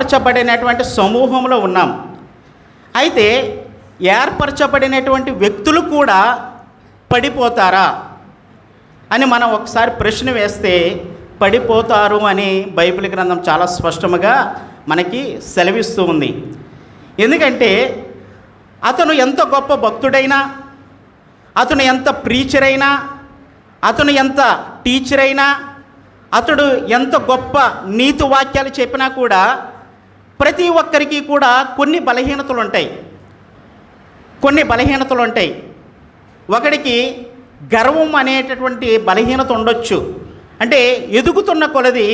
ఏర్పరచబడినటువంటి సమూహంలో ఉన్నాం. అయితే ఏర్పరచబడినటువంటి వ్యక్తులు కూడా పడిపోతారా అని మనం ఒకసారి ప్రశ్న వేస్తే పడిపోతారు అని బైబిల్ గ్రంథం చాలా స్పష్టంగా మనకి సెలవిస్తూ ఉంది. ఎందుకంటే అతను ఎంత గొప్ప భక్తుడైనా, అతను ఎంత ప్రీచర్ అయినా, అతను ఎంత టీచర్ అయినా, అతడు ఎంత గొప్ప నీతి వాక్యాలు చెప్పినా కూడా ప్రతి ఒక్కరికి కూడా కొన్ని బలహీనతలు ఉంటాయి. ఒకడికి గర్వం అనేటటువంటి బలహీనత ఉండొచ్చు. అంటే ఎదుగుతున్న కొలది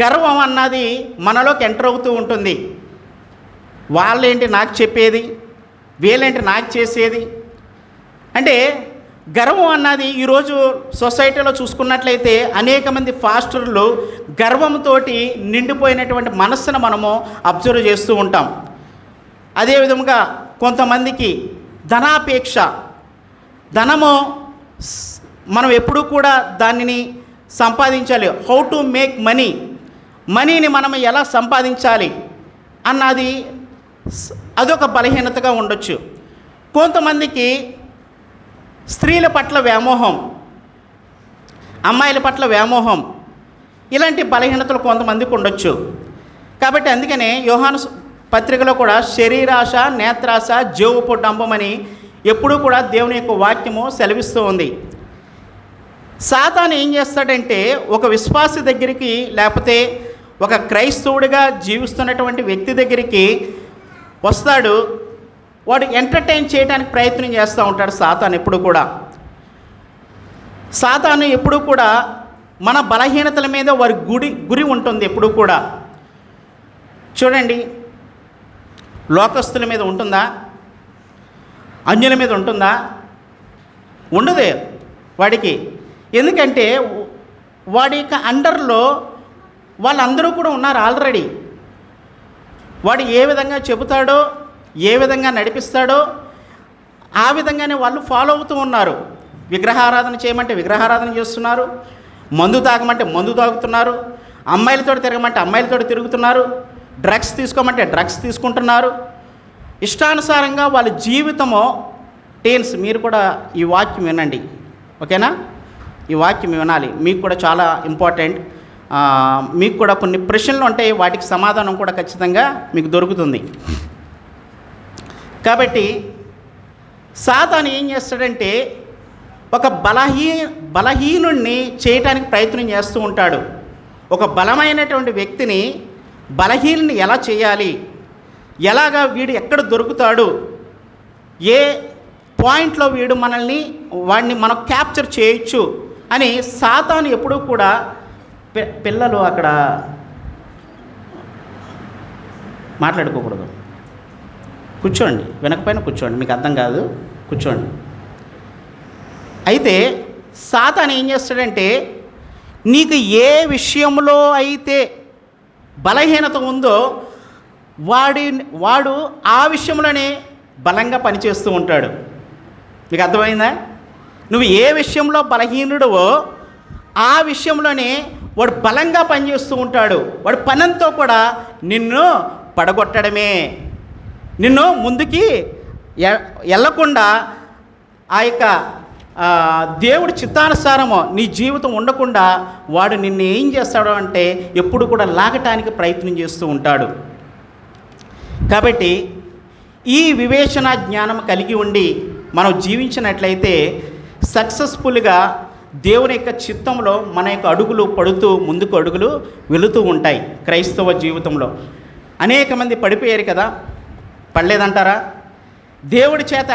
గర్వం అన్నది మనలోకి ఎంటర్ అవుతూ ఉంటుంది. వాళ్ళేంటి నాకు చెప్పేది, వీళ్ళేంటి నాకు చేసేది. అంటే గర్వం అన్నది ఈరోజు సొసైటీలో చూసుకున్నట్లయితే అనేక మంది ఫాస్టర్లు గర్వంతో నిండిపోయినటువంటి మనస్సును మనము అబ్జర్వ్ చేస్తూ ఉంటాం. అదేవిధంగా కొంతమందికి ధనాపేక్ష, ధనము మనం ఎప్పుడూ కూడా దానిని సంపాదించాలి. హౌ టు మేక్ మనీని మనం ఎలా సంపాదించాలి అన్నది అదొక బలహీనతగా ఉండొచ్చు. కొంతమందికి స్త్రీల పట్ల వ్యామోహం, అమ్మాయిల పట్ల వ్యామోహం, ఇలాంటి బలహీనతలు కొంతమందికి ఉండొచ్చు. కాబట్టి అందుకనే యోహాను పత్రికలో కూడా శరీరాశ, నేత్రాశ, జేవుపు డంబమని ఎప్పుడూ కూడా దేవుని యొక్క వాక్యము సెలవిస్తూ ఉంది. సాతాను ఏం చేస్తాడంటే ఒక విశ్వాసి దగ్గరికి, లేకపోతే ఒక క్రైస్తవుడిగా జీవిస్తున్నటువంటి వ్యక్తి దగ్గరికి వస్తాడు. వాడు ఎంటర్టైన్ చేయడానికి ప్రయత్నం చేస్తూ ఉంటాడు సాతాను ఎప్పుడు కూడా. సాతాను ఎప్పుడు కూడా మన బలహీనతల మీద వారి గురి ఉంటుంది ఎప్పుడు కూడా. చూడండి, లోకస్తుల మీద ఉంటుందా? అన్యుల మీద ఉంటుందా? ఉండదు వాడికి. ఎందుకంటే వాడి యొక్క అండర్లో వాళ్ళందరూ కూడా ఉన్నారు ఆల్రెడీ. వాడు ఏ విధంగా చెబుతాడో, ఏ విధంగా నడిపిస్తాడో ఆ విధంగానే వాళ్ళు ఫాలో అవుతూ ఉన్నారు. విగ్రహారాధన చేయమంటే విగ్రహారాధన చేస్తున్నారు, మందు తాగమంటే మందు తాగుతున్నారు, అమ్మాయిలతో తిరగమంటే అమ్మాయిలతో తిరుగుతున్నారు, డ్రగ్స్ తీసుకోమంటే డ్రగ్స్ తీసుకుంటున్నారు. ఇష్టానుసారంగా వాళ్ళ జీవితము టేన్స్. మీరు కూడా ఈ వాక్యం వినండి, ఓకేనా? ఈ వాక్యం వినాలి, మీకు కూడా చాలా ఇంపార్టెంట్. మీకు కూడా కొన్ని ప్రశ్నలు ఉంటాయి, వాటికి సమాధానం కూడా ఖచ్చితంగా మీకు దొరుకుతుంది. కాబట్టి సాతాను ఏం చేస్తాడంటే ఒక బలహీనుణ్ణి చేయటానికి ప్రయత్నం చేస్తూ ఉంటాడు. ఒక బలమైనటువంటి వ్యక్తిని బలహీనుని ఎలా చేయాలి, ఎలాగా వీడు ఎక్కడ దొరుకుతాడు, ఏ పాయింట్లో వాడిని మనం క్యాప్చర్ చేయొచ్చు అని సాతాను ఎప్పుడూ కూడా పిల్లలు అక్కడ మాట్లాడుకోకూడదు. కూర్చోండి, వెనకపైన కూర్చోండి, మీకు అర్థం కాదు, కూర్చోండి. అయితే సాతాను ఏం చేస్తాడంటే నీకు ఏ విషయంలో అయితే బలహీనత ఉందో వాడు ఆ విషయంలోనే బలంగా పనిచేస్తూ ఉంటాడు. మీకు అర్థమైందా? నువ్వు ఏ విషయంలో బలహీనుడవో ఆ విషయంలోనే వాడు బలంగా పనిచేస్తూ ఉంటాడు. వాడి పనంతో కూడా నిన్ను పడగొట్టడమే, నిన్ను ముందుకి వెళ్ళకుండా ఆ యొక్క దేవుడి చిత్తానుసారము నీ జీవితం ఉండకుండా వాడు నిన్ను ఏం చేస్తాడు అంటే ఎప్పుడు కూడా లాగటానికి ప్రయత్నం చేస్తూ ఉంటాడు. కాబట్టి ఈ వివేచన జ్ఞానం కలిగి ఉండి మనం జీవించినట్లయితే సక్సెస్ఫుల్గా దేవుని యొక్క చిత్తంలో మన యొక్క అడుగులు పడుతూ ముందుకు అడుగులు వెళుతూ ఉంటాయి. క్రైస్తవ జీవితంలో అనేక మంది పడిపోయారు కదా, పడలేదంటారా? దేవుడి చేత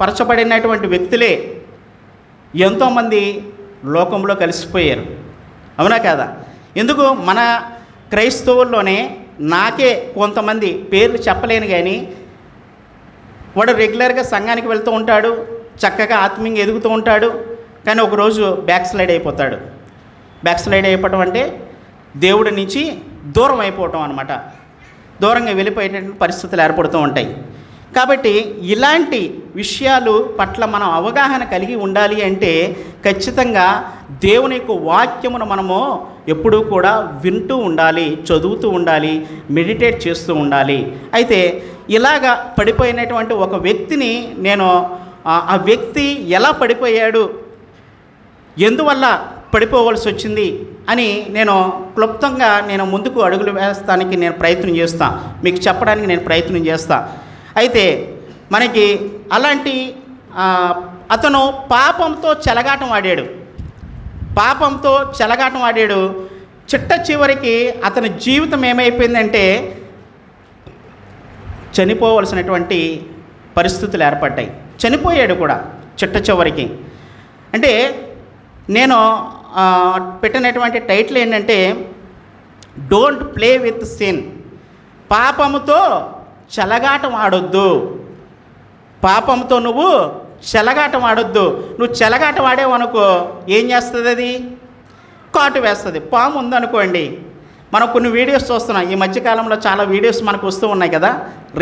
పరచబడినటువంటి వ్యక్తులే ఎంతోమంది లోకంలో కలిసిపోయారు, అవునా కాదా? ఎందుకు మన క్రైస్తవుల్లోనే నాకే కొంతమంది పేర్లు చెప్పలేను, కానీ వాడు రెగ్యులర్గా సంఘానికి వెళ్తూ ఉంటాడు, చక్కగా ఆత్మీయంగా ఎదుగుతూ ఉంటాడు, కానీ ఒకరోజు బ్యాక్ స్లైడ్ అయిపోతాడు. బ్యాక్ స్లైడ్ అయిపోవటం అంటే దేవుడి నుంచి దూరం అయిపోవటం అనమాట. దూరంగా వెళ్ళిపోయేటటువంటి పరిస్థితులు ఏర్పడుతూ ఉంటాయి. కాబట్టి ఇలాంటి విషయాలు పట్ల మనం అవగాహన కలిగి ఉండాలి అంటే ఖచ్చితంగా దేవుని యొక్క వాక్యమును మనము ఎప్పుడూ కూడా వింటూ ఉండాలి, చదువుతూ ఉండాలి, మెడిటేట్ చేస్తూ ఉండాలి. అయితే ఇలాగా పడిపోయినటువంటి ఒక వ్యక్తిని నేను ఆ వ్యక్తి ఎలా పడిపోయాడు, ఎందువల్ల పడిపోవలసి వచ్చింది అని నేను క్లుప్తంగా ముందుకు అడుగులు వేస్తానికి నేను ప్రయత్నం చేస్తాను, మీకు చెప్పడానికి నేను ప్రయత్నం చేస్తాను. అయితే మనకి అలాంటి అతను పాపంతో చెలగాటం ఆడాడు. చిట్ట చివరికి అతని జీవితం ఏమైపోయిందంటే చనిపోవలసినటువంటి పరిస్థితులు ఏర్పడ్డాయి. చనిపోయాడు కూడా చిట్ట చివరికి. అంటే నేను పెట్టినటువంటి టైటిల్ ఏంటంటే డోంట్ ప్లే విత్ సిన్. పాపముతో చెలగాటం ఆడొద్దు. పాపంతో నువ్వు చెలగాటం ఆడొద్దు. నువ్వు చెలగాటం ఆడేవనుకో ఏం చేస్తుంది? అది కాటు వేస్తుంది. పాము ఉందనుకోండి, మనం కొన్ని వీడియోస్ చూస్తున్నాం. ఈ మధ్యకాలంలో చాలా వీడియోస్ మనకు వస్తూ ఉన్నాయి కదా,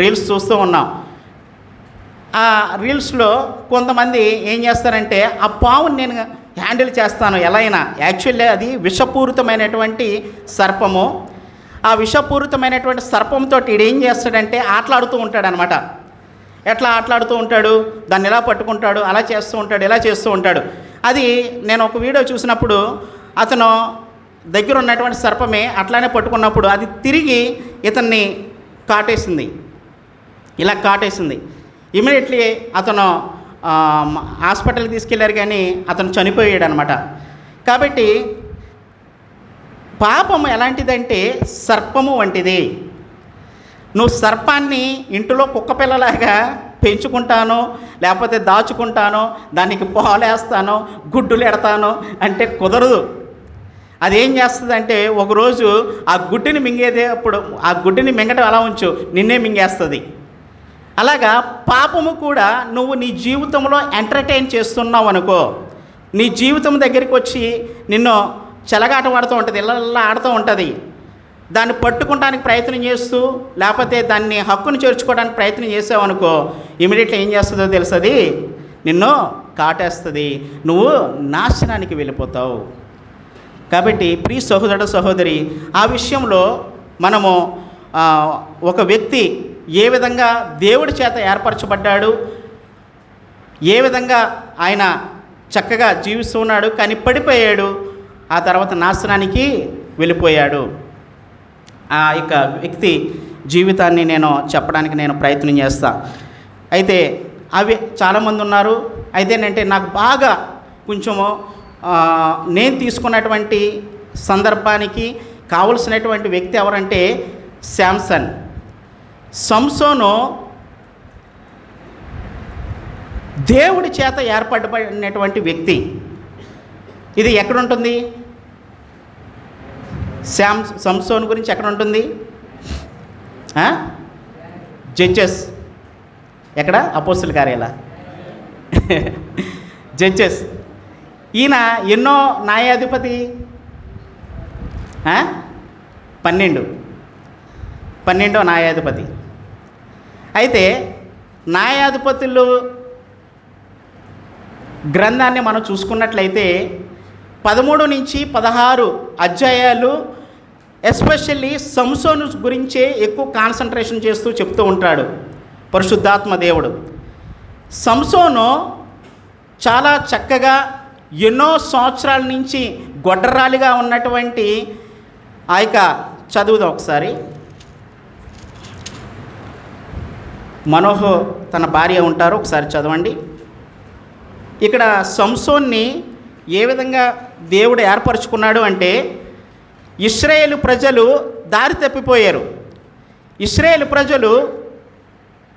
రీల్స్ చూస్తూ ఉన్నాం. ఆ రీల్స్లో కొంతమంది ఏం చేస్తారంటే ఆ పాముని నేను హ్యాండిల్ చేస్తాను ఎలా అయినా. యాక్చువల్లీ అది విషపూరితమైనటువంటి సర్పము. ఆ విషపూరితమైనటువంటి సర్పంతో ఈడు ఏం చేస్తాడంటే ఆటలాడుతూ ఉంటాడు అనమాట. ఎట్లా ఆటలాడుతూ ఉంటాడు, దాన్ని ఎలా పట్టుకుంటాడు, అలా చేస్తూ ఉంటాడు, ఇలా చేస్తూ ఉంటాడు. అది నేను ఒక వీడియో చూసినప్పుడు అతను దగ్గర ఉన్నటువంటి సర్పమే అట్లానే పట్టుకున్నప్పుడు అది తిరిగి ఇతన్ని కాటేసింది. ఇమీడియట్లీ అతను హాస్పిటల్కి తీసుకెళ్లారు, కానీ అతను చనిపోయాడు అనమాట. కాబట్టి పాపం ఎలాంటిదంటే సర్పము వంటిది. నువ్వు సర్పాన్ని ఇంటిలో కుక్క పిల్లలాగా పెంచుకుంటాను, లేకపోతే దాచుకుంటాను, దానికి పాలేస్తాను, గుడ్డులు ఎడతాను అంటే కుదరదు. అదేం చేస్తుందంటే ఒకరోజు ఆ గుడ్డుని మింగేటప్పుడు ఆ గుడ్డుని మింగటం ఎలా ఉంచు, నిన్నే మింగేస్తుంది. అలాగా పాపము కూడా నువ్వు నీ జీవితంలో ఎంటర్టైన్ చేస్తున్నావు అనుకో, నీ జీవితం దగ్గరికి వచ్చి నిన్ను చెలగాటం ఆడుతూ ఉంటుంది, ఇళ్ళ ఆడుతూ ఉంటుంది. దాన్ని పట్టుకోవడానికి ప్రయత్నం చేస్తూ లేకపోతే దాన్ని హక్కును చేర్చుకోవడానికి ప్రయత్నం చేసావనుకో ఇమీడియట్లీ ఏం చేస్తుందో తెలుస్తుంది, నిన్ను కాటేస్తుంది, నువ్వు నాశనానికి వెళ్ళిపోతావు. కాబట్టి ప్రియ సహోదరుడు సహోదరి, ఆ విషయంలో మనము ఒక వ్యక్తి ఏ విధంగా దేవుడి చేత ఏర్పరచబడ్డాడు, ఏ విధంగా ఆయన చక్కగా జీవిస్తూ ఉన్నాడు, కానీ పడిపోయాడు, ఆ తర్వాత నాశనానికి వెళ్ళిపోయాడు. ఆ యొక్క వ్యక్తి జీవితాన్ని నేను చెప్పడానికి నేను ప్రయత్నం చేస్తాను. అయితే అవి చాలామంది ఉన్నారు. అయితే ఏంటంటే నాకు బాగా కొంచెము నేను తీసుకున్నటువంటి సందర్భానికి కావలసినటువంటి వ్యక్తి ఎవరంటే సంసోను దేవుడి చేత ఏర్పడబడినటువంటి వ్యక్తి. ఇది ఎక్కడుంటుంది? సంసోను గురించి ఎక్కడ ఉంటుంది? జడ్జెస్. ఎక్కడ? అపోస్తుల కార్యాల జడ్జెస్. ఈయన ఎన్నో న్యాయాధిపతి? 12వ న్యాయాధిపతి. అయితే న్యాయాధిపతులు గ్రంథాన్ని మనం చూసుకున్నట్లయితే 13 నుంచి 16 అధ్యాయాలు ఎస్పెషల్లీ సంసోను గురించే ఎక్కువ కాన్సన్ట్రేషన్ చేస్తూ చెప్తూ ఉంటాడు పరిశుద్ధాత్మ దేవుడు. సంసోను చాలా చక్కగా ఎన్నో సంవత్సరాల నుంచి గొడ్డరాలిగా ఉన్నటువంటి ఆ యొక్క చదువుదాం ఒకసారి. మనోహ్ తన భార్య ఉంటారు, ఒకసారి చదవండి. ఇక్కడ సంసోన్ని ఏ విధంగా దేవుడు ఏర్పరచుకున్నాడు అంటే, ఇశ్రాయేలు ప్రజలు దారి తప్పిపోయారు. ఇశ్రాయేలు ప్రజలు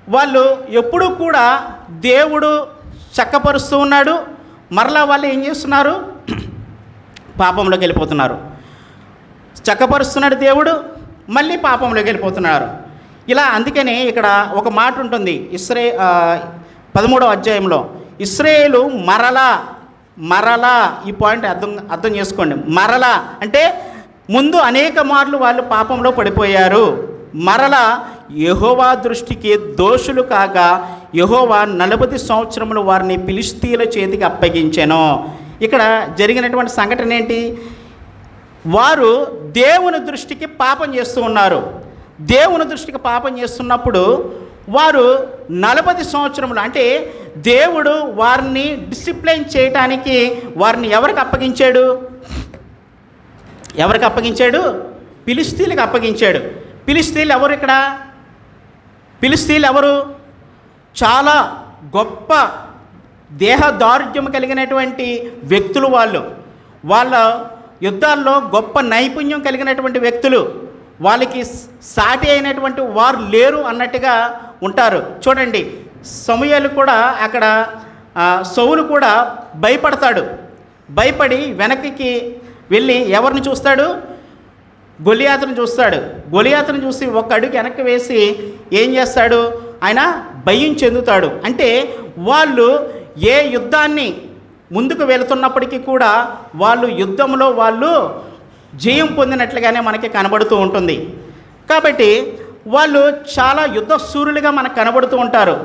వాళ్ళు ఎప్పుడూ కూడా దేవుడు చక్కపరుస్తూ ఉన్నాడు, మరలా వాళ్ళు ఏం చేస్తున్నారు? పాపంలోకి వెళ్ళిపోతున్నారు. చక్కపరుస్తున్నాడు దేవుడు, మళ్ళీ పాపంలోకి వెళ్ళిపోతున్నారు. ఇలా అందుకని ఇక్కడ ఒక మాట ఉంటుంది 13వ అధ్యాయంలో, ఇశ్రాయేలు మరలా ఈ పాయింట్ అర్థం చేసుకోండి. మరలా అంటే ముందు అనేక మార్లు వాళ్ళు పాపంలో పడిపోయారు, మరలా యెహోవా దృష్టికి దోషులు కాగా యెహోవా 40 సంవత్సరములు వారిని ఫిలిష్తీయుల చేతికి అప్పగించెను. ఇక్కడ జరిగినటువంటి సంఘటన ఏంటి? వారు దేవుని దృష్టికి పాపం చేస్తూ ఉన్నారు. దేవుని దృష్టికి పాపం చేస్తున్నప్పుడు వారు 40 సంవత్సరములు, అంటే దేవుడు వారిని డిసిప్లైన్ చేయటానికి వారిని ఎవరికి అప్పగించాడు? ఎవరికి అప్పగించాడు? ఫిలిష్తీయులకు అప్పగించాడు. ఫిలిష్తీయులు ఎవరు? ఇక్కడ ఫిలిష్తీయులు ఎవరు? చాలా గొప్ప దేహ దారుఢ్యం కలిగినటువంటి వ్యక్తులు. వాళ్ళ యుద్ధాల్లో గొప్ప నైపుణ్యం కలిగినటువంటి వ్యక్తులు. వాళ్ళకి సాటి అయినటువంటి వారు లేరు అన్నట్టుగా ఉంటారు. చూడండి, సమూయేలు కూడా అక్కడ సౌలు కూడా భయపడతాడు. భయపడి వెనక్కి వెళ్ళి ఎవరిని చూస్తాడు? గొలియాతును చూస్తాడు. గొలియాతును చూసి ఒక అడుగు వెనక్కి వేసి ఏం చేస్తాడు? ఆయన భయం చెందుతాడు. అంటే వాళ్ళు ఏ యుద్ధాన్ని ముందుకు వెళుతున్నప్పటికీ కూడా వాళ్ళు యుద్ధంలో వాళ్ళు జయం పొందినట్లుగానే మనకి కనబడుతూ ఉంటుంది. కాబట్టి వాళ్ళు చాలా యుద్ధ శూరులుగా మనకు కనబడుతూ ఉంటారు.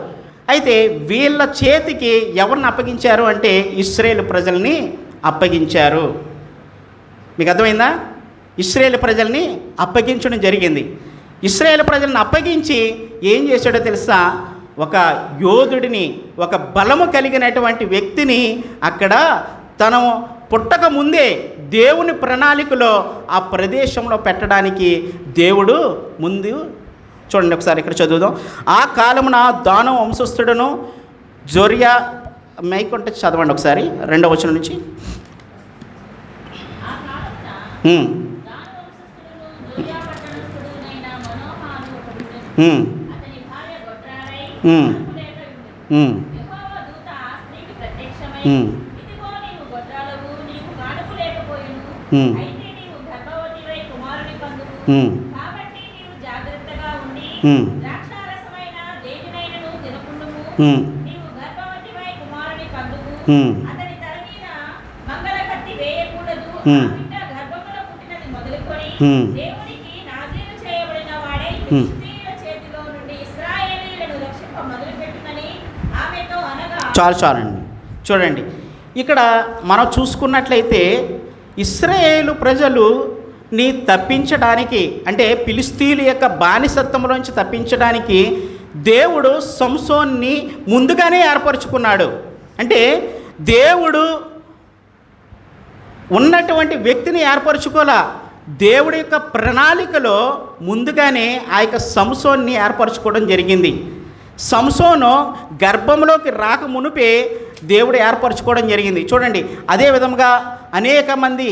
అయితే వీళ్ళ చేతికి ఎవరిని అప్పగించారు అంటే ఇశ్రాయేలు ప్రజల్ని అప్పగించారు. మీకు అర్థమైందా? ఇశ్రాయేలు ప్రజల్ని అప్పగించడం జరిగింది. ఇశ్రాయేలు ప్రజలను అప్పగించి ఏం చేశాడో తెలుసా? ఒక యోధుడిని, ఒక బలము కలిగినటువంటి వ్యక్తిని అక్కడ తను పుట్టక ముందే దేవుని ప్రణాళికలో ఆ ప్రదేశంలో పెట్టడానికి దేవుడు ముందు. చూడండి ఒకసారి ఇక్కడ చదువుదాం. ఆ కాలమున దాను వంశస్థుడును జొరియా మైకుంటే చదవండి ఒకసారి 2వ వచనం నుంచి. చాలండి. చూడండి, ఇక్కడ మనం చూసుకున్నట్లయితే ఇశ్రాయేలు ప్రజలుని తప్పించడానికి, అంటే ఫిలిష్తీయుల యొక్క బానిసత్వంలోంచి తప్పించడానికి దేవుడు సంసోన్ని ముందుగానే ఏర్పరచుకున్నాడు. అంటే దేవుడు ఉన్నటువంటి వ్యక్తిని ఏర్పరచుకోలా, దేవుడి యొక్క ప్రణాళికలో ముందుగానే ఆ యొక్క సంసోన్ని ఏర్పరచుకోవడం జరిగింది. సంసోను గర్భంలోకి రాక మునిపే దేవుడు ఏర్పరచుకోవడం జరిగింది. చూడండి, అదే విధంగా అనేక మంది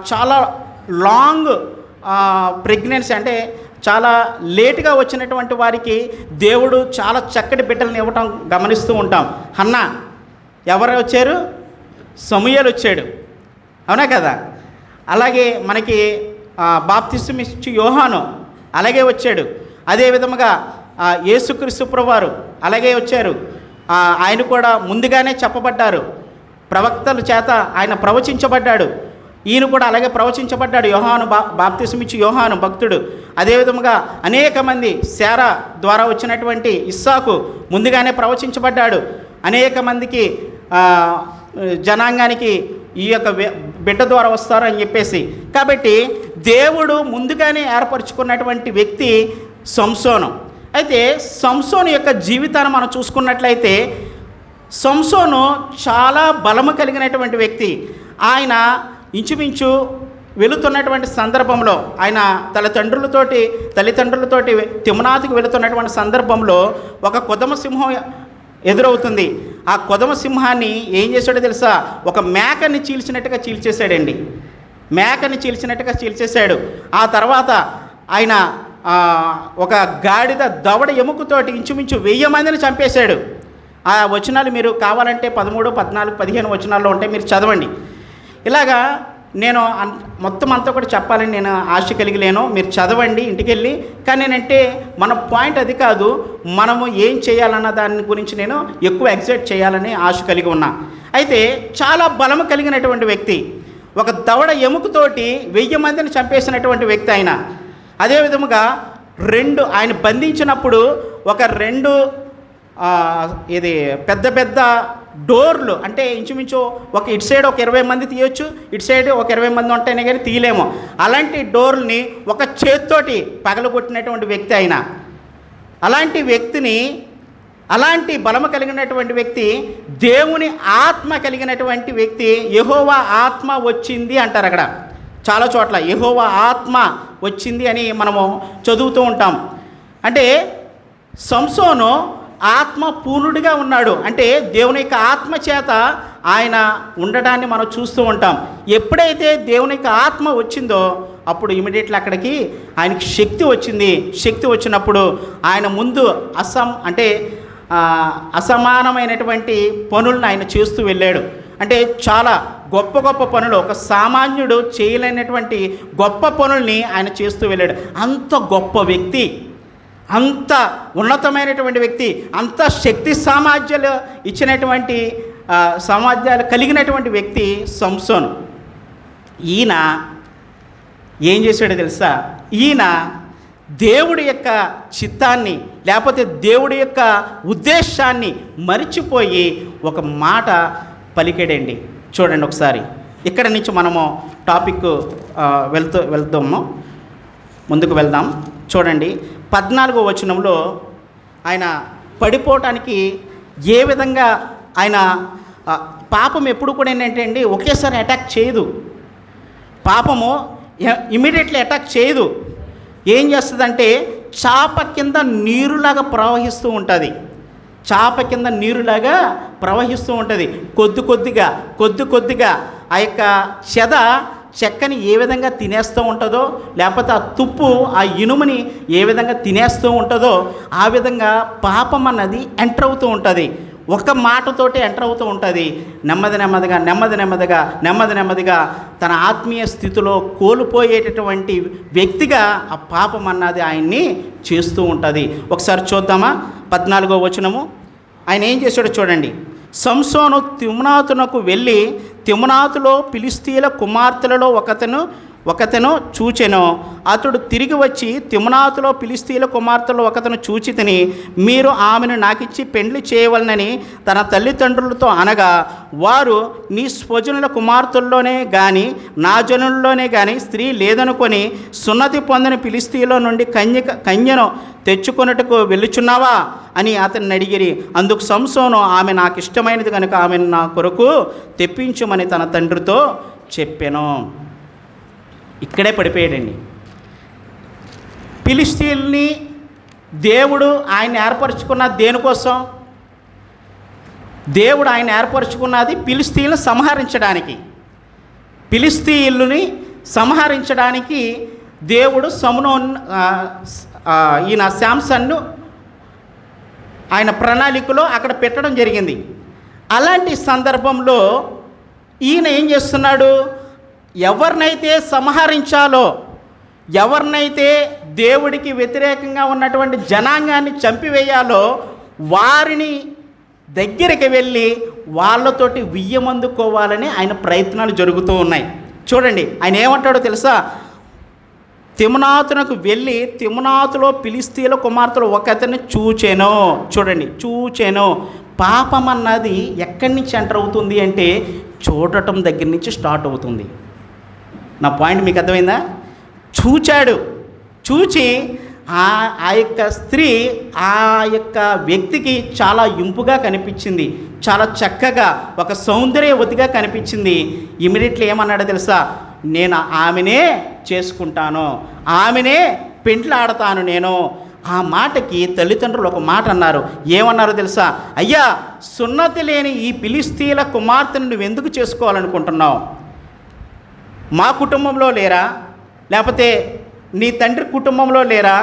చాలా లాంగ్ ప్రెగ్నెన్సీ, అంటే చాలా లేటుగా వచ్చినటువంటి వారికి దేవుడు చాలా చక్కటి బిడ్డలను ఇవ్వటం గమనిస్తూ ఉంటాం. హన్నా ఎవరు వచ్చారు? సమూయేలు వచ్చాడు, అవునా కదా? అలాగే మనకి బాప్తిస్మం ఇచ్చి యోహాను అలాగే వచ్చాడు. అదే విధముగా యేసుక్రీస్తు ప్రభువారు అలాగే వచ్చారు. ఆయన కూడా ముందుగానే చెప్పబడ్డారు, ప్రవక్తల చేత ఆయన ప్రవచించబడ్డాడు. ఈయన కూడా అలాగే ప్రవచించబడ్డాడు. యోహాను బాప్తిస్మం ఇచ్చి యోహాను భక్తుడు. అదేవిధముగా అనేక మంది శారా ద్వారా వచ్చినటువంటి ఇస్సాకు ముందుగానే ప్రవచించబడ్డాడు. అనేక మందికి జనాంగానికి ఈ యొక్క బిడ్డ ద్వారా వస్తారు అని చెప్పేసి. కాబట్టి దేవుడు ముందుగానే ఏర్పరచుకున్నటువంటి వ్యక్తి సంసోను. అయితే సంసోను యొక్క జీవితాన్ని మనం చూసుకున్నట్లయితే సంసోను చాలా బలము కలిగినటువంటి వ్యక్తి. ఆయన ఇంచుమించు వెళుతున్నటువంటి సందర్భంలో, ఆయన తల్లిదండ్రులతోటి తిమ్నాతుకు వెళుతున్నటువంటి సందర్భంలో ఒక కొదమ సింహం ఎదురవుతుంది. ఆ కొదమ సింహాన్ని ఏం చేశాడో తెలుసా? ఒక మేకని చీల్చినట్టుగా చీల్చేశాడండి. మేకని చీల్చినట్టుగా చీల్చేశాడు. ఆ తర్వాత ఆయన ఒక గాడిద దవడ ఎముకతోటి ఇంచుమించు 1000 మందిని చంపేశాడు. ఆ వచనాలు మీరు కావాలంటే 13, 14, 15 వచనాల్లో ఉంటాయి, మీరు చదవండి. ఇలాగా నేను మొత్తం అంతా కూడా చెప్పాలని నేను ఆశ కలిగి లేను, మీరు చదవండి ఇంటికి వెళ్ళి. కానీ నేనంటే మన పాయింట్ అది కాదు, మనము ఏం చేయాలన్న దాని గురించి నేను ఎక్కువ ఎగ్జైట్ చేయాలని ఆశ కలిగి ఉన్నా. అయితే చాలా బలము కలిగినటువంటి వ్యక్తి, ఒక దవడ ఎముకతోటి 1000 మందిని చంపేసినటువంటి వ్యక్తి ఆయన. అదేవిధముగా ఆయన బంధించినప్పుడు ఒక 2 ఇది పెద్ద పెద్ద డోర్లు, అంటే ఇంచుమించు ఒక ఇటు సైడ్ ఒక 20 మంది తీయొచ్చు, ఇటు సైడ్ ఒక 20 మంది ఉంటేనే కానీ తీయలేము. అలాంటి డోర్ని ఒక చేత్తోటి పగలగొట్టినటువంటి వ్యక్తి ఆయన. అలాంటి వ్యక్తిని, అలాంటి బలము కలిగినటువంటి వ్యక్తి, దేవుని ఆత్మ కలిగినటువంటి వ్యక్తి, యెహోవా ఆత్మ వచ్చింది అంటారు అక్కడ చాలా చోట్ల. యెహోవా ఆత్మ వచ్చింది అని మనము చదువుతూ ఉంటాం. అంటే సంసోను ఆత్మ పూర్ణుడిగా ఉన్నాడు, అంటే దేవుని యొక్క ఆత్మ చేత ఆయన ఉండడాన్ని మనం చూస్తూ ఉంటాం. ఎప్పుడైతే దేవుని యొక్క ఆత్మ వచ్చిందో అప్పుడు ఇమీడియట్లీ అక్కడికి ఆయనకి శక్తి వచ్చింది. శక్తి వచ్చినప్పుడు ఆయన ముందు అసమానమైనటువంటి పనులను ఆయన చేస్తూ వెళ్ళాడు. అంటే చాలా గొప్ప గొప్ప పనులు, ఒక సామాన్యుడు చేయలేనటువంటి గొప్ప పనుల్ని ఆయన చేస్తూ వెళ్ళాడు. అంత గొప్ప వ్యక్తి, అంత ఉన్నతమైనటువంటి వ్యక్తి, అంత శక్తి సామర్థ్యాలు ఇచ్చినటువంటి సామర్థ్యాలు కలిగినటువంటి వ్యక్తి సంసోను. ఈయన ఏం చేశాడో తెలుసా? ఈయన దేవుడి యొక్క చిత్తాన్ని, లేకపోతే దేవుడి యొక్క ఉద్దేశాన్ని మరిచిపోయి ఒక మాట పలికాడండి. చూడండి ఒకసారి, ఇక్కడ నుంచి మనము టాపిక్ వెళ్తాము, ముందుకు వెళ్దాం. చూడండి 14వ వచనంలో ఆయన పడిపోవటానికి ఏ విధంగా ఆయన పాపం ఎప్పుడు కూడా ఏంటంటే అండి ఒకేసారి అటాక్ చేయదు. పాపము ఇమీడియట్లీ అటాక్ చేయదు. ఏం చేస్తుందంటే చాప కింద నీరులాగా ప్రవహిస్తూ ఉంటుంది. చాప కింద నీరులాగా ప్రవహిస్తూ ఉంటుంది. కొద్ది కొద్దిగా ఆ యొక్క చెక్కని ఏ విధంగా తినేస్తూ ఉంటుందో, లేకపోతే ఆ తుప్పు ఆ ఇనుముని ఏ విధంగా తినేస్తూ ఉంటుందో ఆ విధంగా పాపం అన్నది ఎంటర్ అవుతూ ఉంటుంది. ఒక మాటతోటి ఎంటర్ అవుతూ ఉంటుంది. నెమ్మదిగా తన ఆత్మీయ స్థితిలో కోల్పోయేటటువంటి వ్యక్తిగా ఆ పాపం అన్నది ఆయన్ని చేస్తూ ఉంటుంది. ఒకసారి చూద్దామా 14వ వచనము. ఆయన ఏం చేశాడో చూడండి. సంసోను తిమ్నాతునకు వెళ్ళి తిమ్నాతులో ఫిలిష్తీయుల కుమార్తెలలో ఒకతను చూచెను. అతడు తిరిగి వచ్చి తిమ్నాతులో ఫిలిష్తీయుల కుమార్తెలో ఒకతను చూచి తిని, మీరు ఆమెను నాకిచ్చి పెండ్లి చేయవలనని తన తల్లిదండ్రులతో అనగా, వారు నీ స్వజనుల కుమార్తెల్లోనే కానీ నా జనుల్లోనే కానీ స్త్రీ లేదనుకొని సున్నతి పొందిన ఫిలిష్తీయుల నుండి కన్యను తెచ్చుకొనుటకు వెళ్ళుచున్నావా అని అతన్ని అడిగిరి. అందుకు సంసోను, ఆమె నాకు ఇష్టమైనది కనుక ఆమెను నా కొరకు తెప్పించమని తన తండ్రితో చెప్పాను. ఇక్కడే పడిపోయాడండి. ఫిలిష్తీయుల్ని దేవుడు ఆయన ఏర్పరచుకున్న దేనికోసం? దేవుడు ఆయన ఏర్పరచుకున్నది ఫిలిష్తీయులను సంహరించడానికి. ఫిలిష్తీయుల్ని సంహరించడానికి దేవుడు ఈయన శాంసన్ను ఆయన ప్రణాళికలో అక్కడ పెట్టడం జరిగింది. అలాంటి సందర్భంలో ఈయన ఏం చేస్తున్నాడు? ఎవరినైతే సంహరించాలో, ఎవరినైతే దేవుడికి వ్యతిరేకంగా ఉన్నటువంటి జనాంగాన్ని చంపివేయాలో వారిని దగ్గరికి వెళ్ళి వాళ్ళతోటి వియ్యమందుకోవాలని ఆయన ప్రయత్నాలు జరుగుతూ ఉన్నాయి. చూడండి ఆయన ఏమంటాడో తెలుసా? తిమ్నాతునకు వెళ్ళి తిమ్నాతులో ఫిలిష్తీయుల కుమార్తెలు ఒకతన్ని చూచెను. చూడండి, చూచెను. పాపం అన్నది ఎక్కడి నుంచి ఎంటర్ అవుతుంది అంటే చూడటం దగ్గర నుంచి స్టార్ట్ అవుతుంది. నా పాయింట్ మీకు అర్థమైందా? చూచాడు. చూచి ఆ యొక్క స్త్రీ ఆ యొక్క వ్యక్తికి చాలా ఇంపుగా కనిపించింది, చాలా చక్కగా ఒక సౌందర్యవతిగా కనిపించింది. ఇమీడియట్లీ ఏమన్నాడో తెలుసా? నేను ఆమెనే చేసుకుంటాను, ఆమెనే పెంట్లాడతాను నేను. ఆ మాటకి తల్లిదండ్రులు ఒక మాట అన్నారు. ఏమన్నారో తెలుసా? అయ్యా, సున్నతి లేని ఈ ఫిలిష్తీయుల కుమార్తెను నువ్వు ఎందుకు చేసుకోవాలనుకుంటున్నావు? మా కుటుంబంలో లేరా? లేకపోతే నీ తండ్రి కుటుంబంలో లేరా?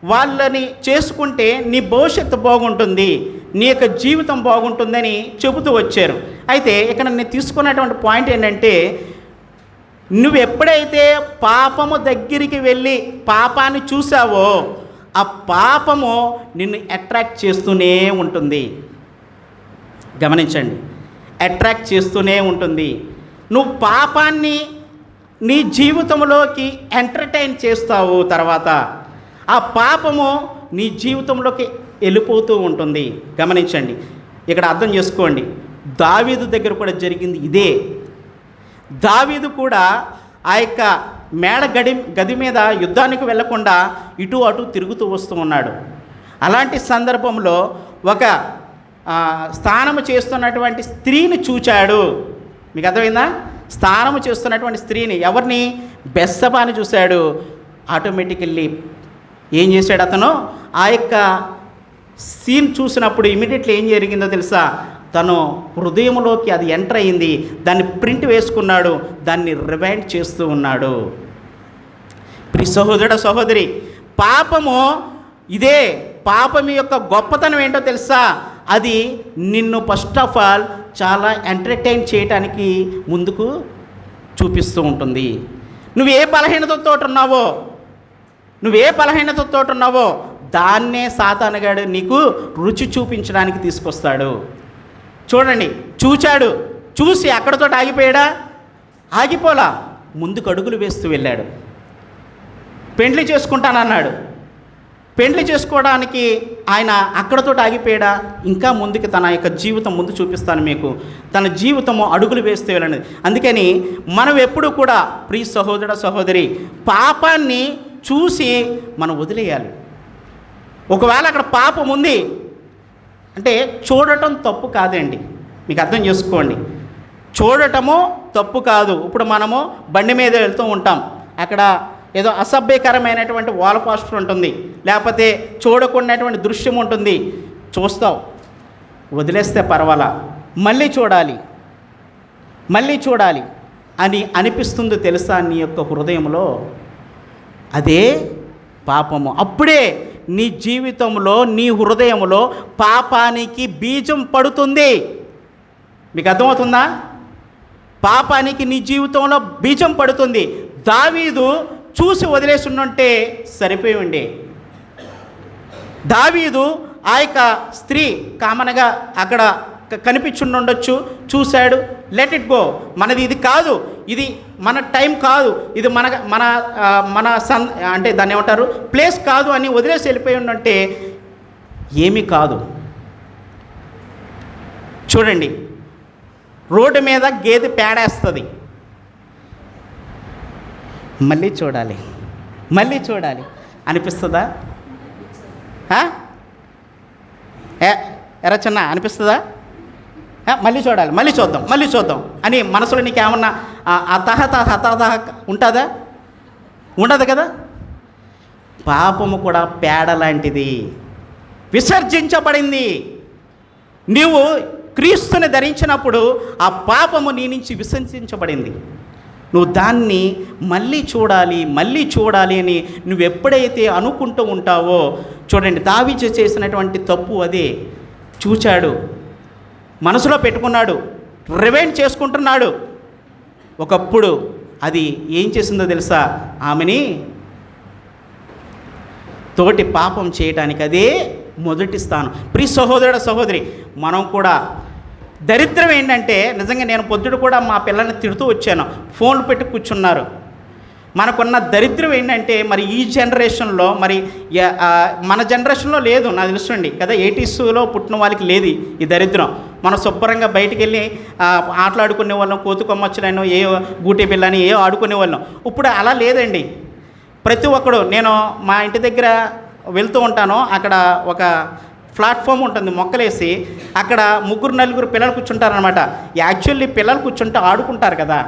వాళ్ళని చేసుకుంటే నీ భవిష్యత్తు బాగుంటుంది, నీ యొక్క జీవితం బాగుంటుందని చెబుతూ వచ్చారు. అయితే ఇక్కడ నేను తీసుకున్నటువంటి పాయింట్ ఏంటంటే, నువ్వు ఎప్పుడైతే పాపము దగ్గరికి వెళ్ళి పాపాన్ని చూసావో ఆ పాపము నిన్ను అట్రాక్ట్ చేస్తూనే ఉంటుంది. గమనించండి, అట్రాక్ట్ చేస్తూనే ఉంటుంది. నువ్వు పాపాన్ని నీ జీవితంలోకి ఎంటర్టైన్ చేస్తావు. తర్వాత ఆ పాపము నీ జీవితంలోకి వెళ్ళిపోతూ ఉంటుంది. గమనించండి, ఇక్కడ అర్థం చేసుకోండి. దావీదు దగ్గర కూడా జరిగింది ఇదే. దావీదు కూడా ఆ యొక్క గది మీద యుద్ధానికి వెళ్లకుండా ఇటు అటు తిరుగుతూ వస్తూ ఉన్నాడు. అలాంటి సందర్భంలో ఒక స్నానము చేస్తున్నటువంటి స్త్రీని చూచాడు. మీకు అర్థమైందా? స్నానము చేస్తున్నటువంటి స్త్రీని, ఎవరిని? బెత్షెబాని చూశాడు. ఆటోమేటికల్లీ ఏం చేశాడు అతను? ఆ యొక్క సీన్ చూసినప్పుడు ఇమీడియట్లీ ఏం జరిగిందో తెలుసా? తను హృదయంలోకి అది ఎంటర్ అయింది. దాన్ని ప్రింట్ వేసుకున్నాడు, దాన్ని రివైండ్ చేస్తూ ఉన్నాడు. ప్రియ సహోదరుడు సహోదరి, పాపము ఇదే. పాపం యొక్క గొప్పతనం ఏంటో తెలుసా? అది నిన్ను ఫస్ట్ ఆఫ్ ఆల్ చాలా ఎంటర్టైన్ చేయటానికి ముందుకు చూపిస్తూ ఉంటుంది. నువ్వు ఏ బలహీనతతో ఉన్నావో దాన్నే సాతానుగాడు నీకు రుచి చూపించడానికి తీసుకొస్తాడు. చూడండి, చూచాడు, చూసి అక్కడతో ఆగిపోయాడా? ఆగిపోలా, ముందుకు అడుగులు వేస్తూ వెళ్ళాడు. పెండ్లి చేసుకుంటానన్నాడు. పెండ్లి చేసుకోవడానికి ఆయన అక్కడతో ఆగిపోయాడా? ఇంకా ముందుకి తన యొక్క జీవితం ముందు చూపిస్తాను మీకు. తన జీవితము అడుగులు వేస్తే వెళ్ళండి. అందుకని మనం ఎప్పుడు కూడా ప్రియ సహోదర సహోదరి, పాపాన్ని చూసి మనం వదిలేయాలి. ఒకవేళ అక్కడ పాపం ఉంది అంటే చూడటం తప్పు కాదండి. మీకు అర్థం చేసుకోండి, చూడటము తప్పు కాదు. ఇప్పుడు మనము బండి మీద వెళ్తూ ఉంటాం, అక్కడ ఏదో అసభ్యకరమైనటువంటి వాల్ పోస్టర్ ఉంటుంది, లేకపోతే చూడకున్నటువంటి దృశ్యం ఉంటుంది. చూస్తావు, వదిలేస్తే పర్వాలా, మళ్ళీ చూడాలి అని అనిపిస్తుంది తెలుసా నీ యొక్క హృదయంలో? అదే పాపము. అప్పుడే నీ జీవితంలో, నీ హృదయంలో పాపానికి బీజం పడుతుంది. మీకు అర్థమవుతుందా? పాపానికి నీ జీవితంలో బీజం పడుతుంది. దావీదు చూసి వదిలేసి ఉంటే సరిపోయి ఉండే. దావీదు ఆ యొక్క స్త్రీ కామన్గా అక్కడ కనిపించుండొచ్చు, చూశాడు, లెట్ ఇట్ గో, మనది ఇది కాదు, ఇది మన టైం కాదు, ఇది మన అంటే దాన్ని ఏమంటారు, ప్లేస్ కాదు అని వదిలేసి వెళ్ళిపోయి ఉంటే ఏమీ కాదు. చూడండి, రోడ్డు మీద గేదె పేడేస్తుంది, మళ్ళీ చూడాలి అనిపిస్తుందా? ఎరా చిన్న అనిపిస్తుందా? మళ్ళీ చూద్దాం అని మనసులో నీకేమన్నా హతహ ఉంటుందా? ఉండదు కదా. పాపము కూడా పేడ లాంటిది, విసర్జించబడింది. నీవు క్రీస్తుని ధరించినప్పుడు ఆ పాపము నీ నుంచి విసర్జించబడింది. నువ్వు దాన్ని మళ్ళీ చూడాలి అని నువ్వు ఎప్పుడైతే అనుకుంటూ ఉంటావో, చూడండి, దావీదు చేసినటువంటి తప్పు అదే. చూచాడు, మనసులో పెట్టుకున్నాడు, రివైండ్ చేసుకుంటున్నాడు. ఒకప్పుడు అది ఏం చేసిందో తెలుసా? ఆమెని తోటి పాపం చేయటానికి అదే మొదటి స్థానం. ప్రియ సహోదరుడు సహోదరి, మనం కూడా దరిద్రం ఏంటంటే, నిజంగా నేను పొద్దుడు కూడా మా పిల్లల్ని తిడుతూ వచ్చాను, ఫోన్లు పెట్టి కూర్చున్నారు. మనకున్న దరిద్రం ఏంటంటే, మరి ఈ జనరేషన్లో, మరి మన జనరేషన్లో లేదు నాకు తెలుసండి కదా, 80sలో పుట్టిన వాళ్ళకి లేదు ఈ దరిద్రం. మనం శుభ్రంగా బయటికి వెళ్ళి ఆటలాడుకునే వాళ్ళం, కోతు కొమ్మచ్చులను, ఏ గూటి బిల్లని ఏ ఆడుకునే వాళ్ళం. ఇప్పుడు అలా లేదండి. ప్రతి ఒక్కడు, నేను మా ఇంటి దగ్గర వెళ్తూ ఉంటాను, అక్కడ ఒక ప్లాట్ఫామ్ ఉంటుంది, మొక్కలేసి అక్కడ 3-4 పిల్లలు కూర్చుంటారనమాట. యాక్చువల్లీ పిల్లలు కూర్చుంటే ఆడుకుంటారు కదా,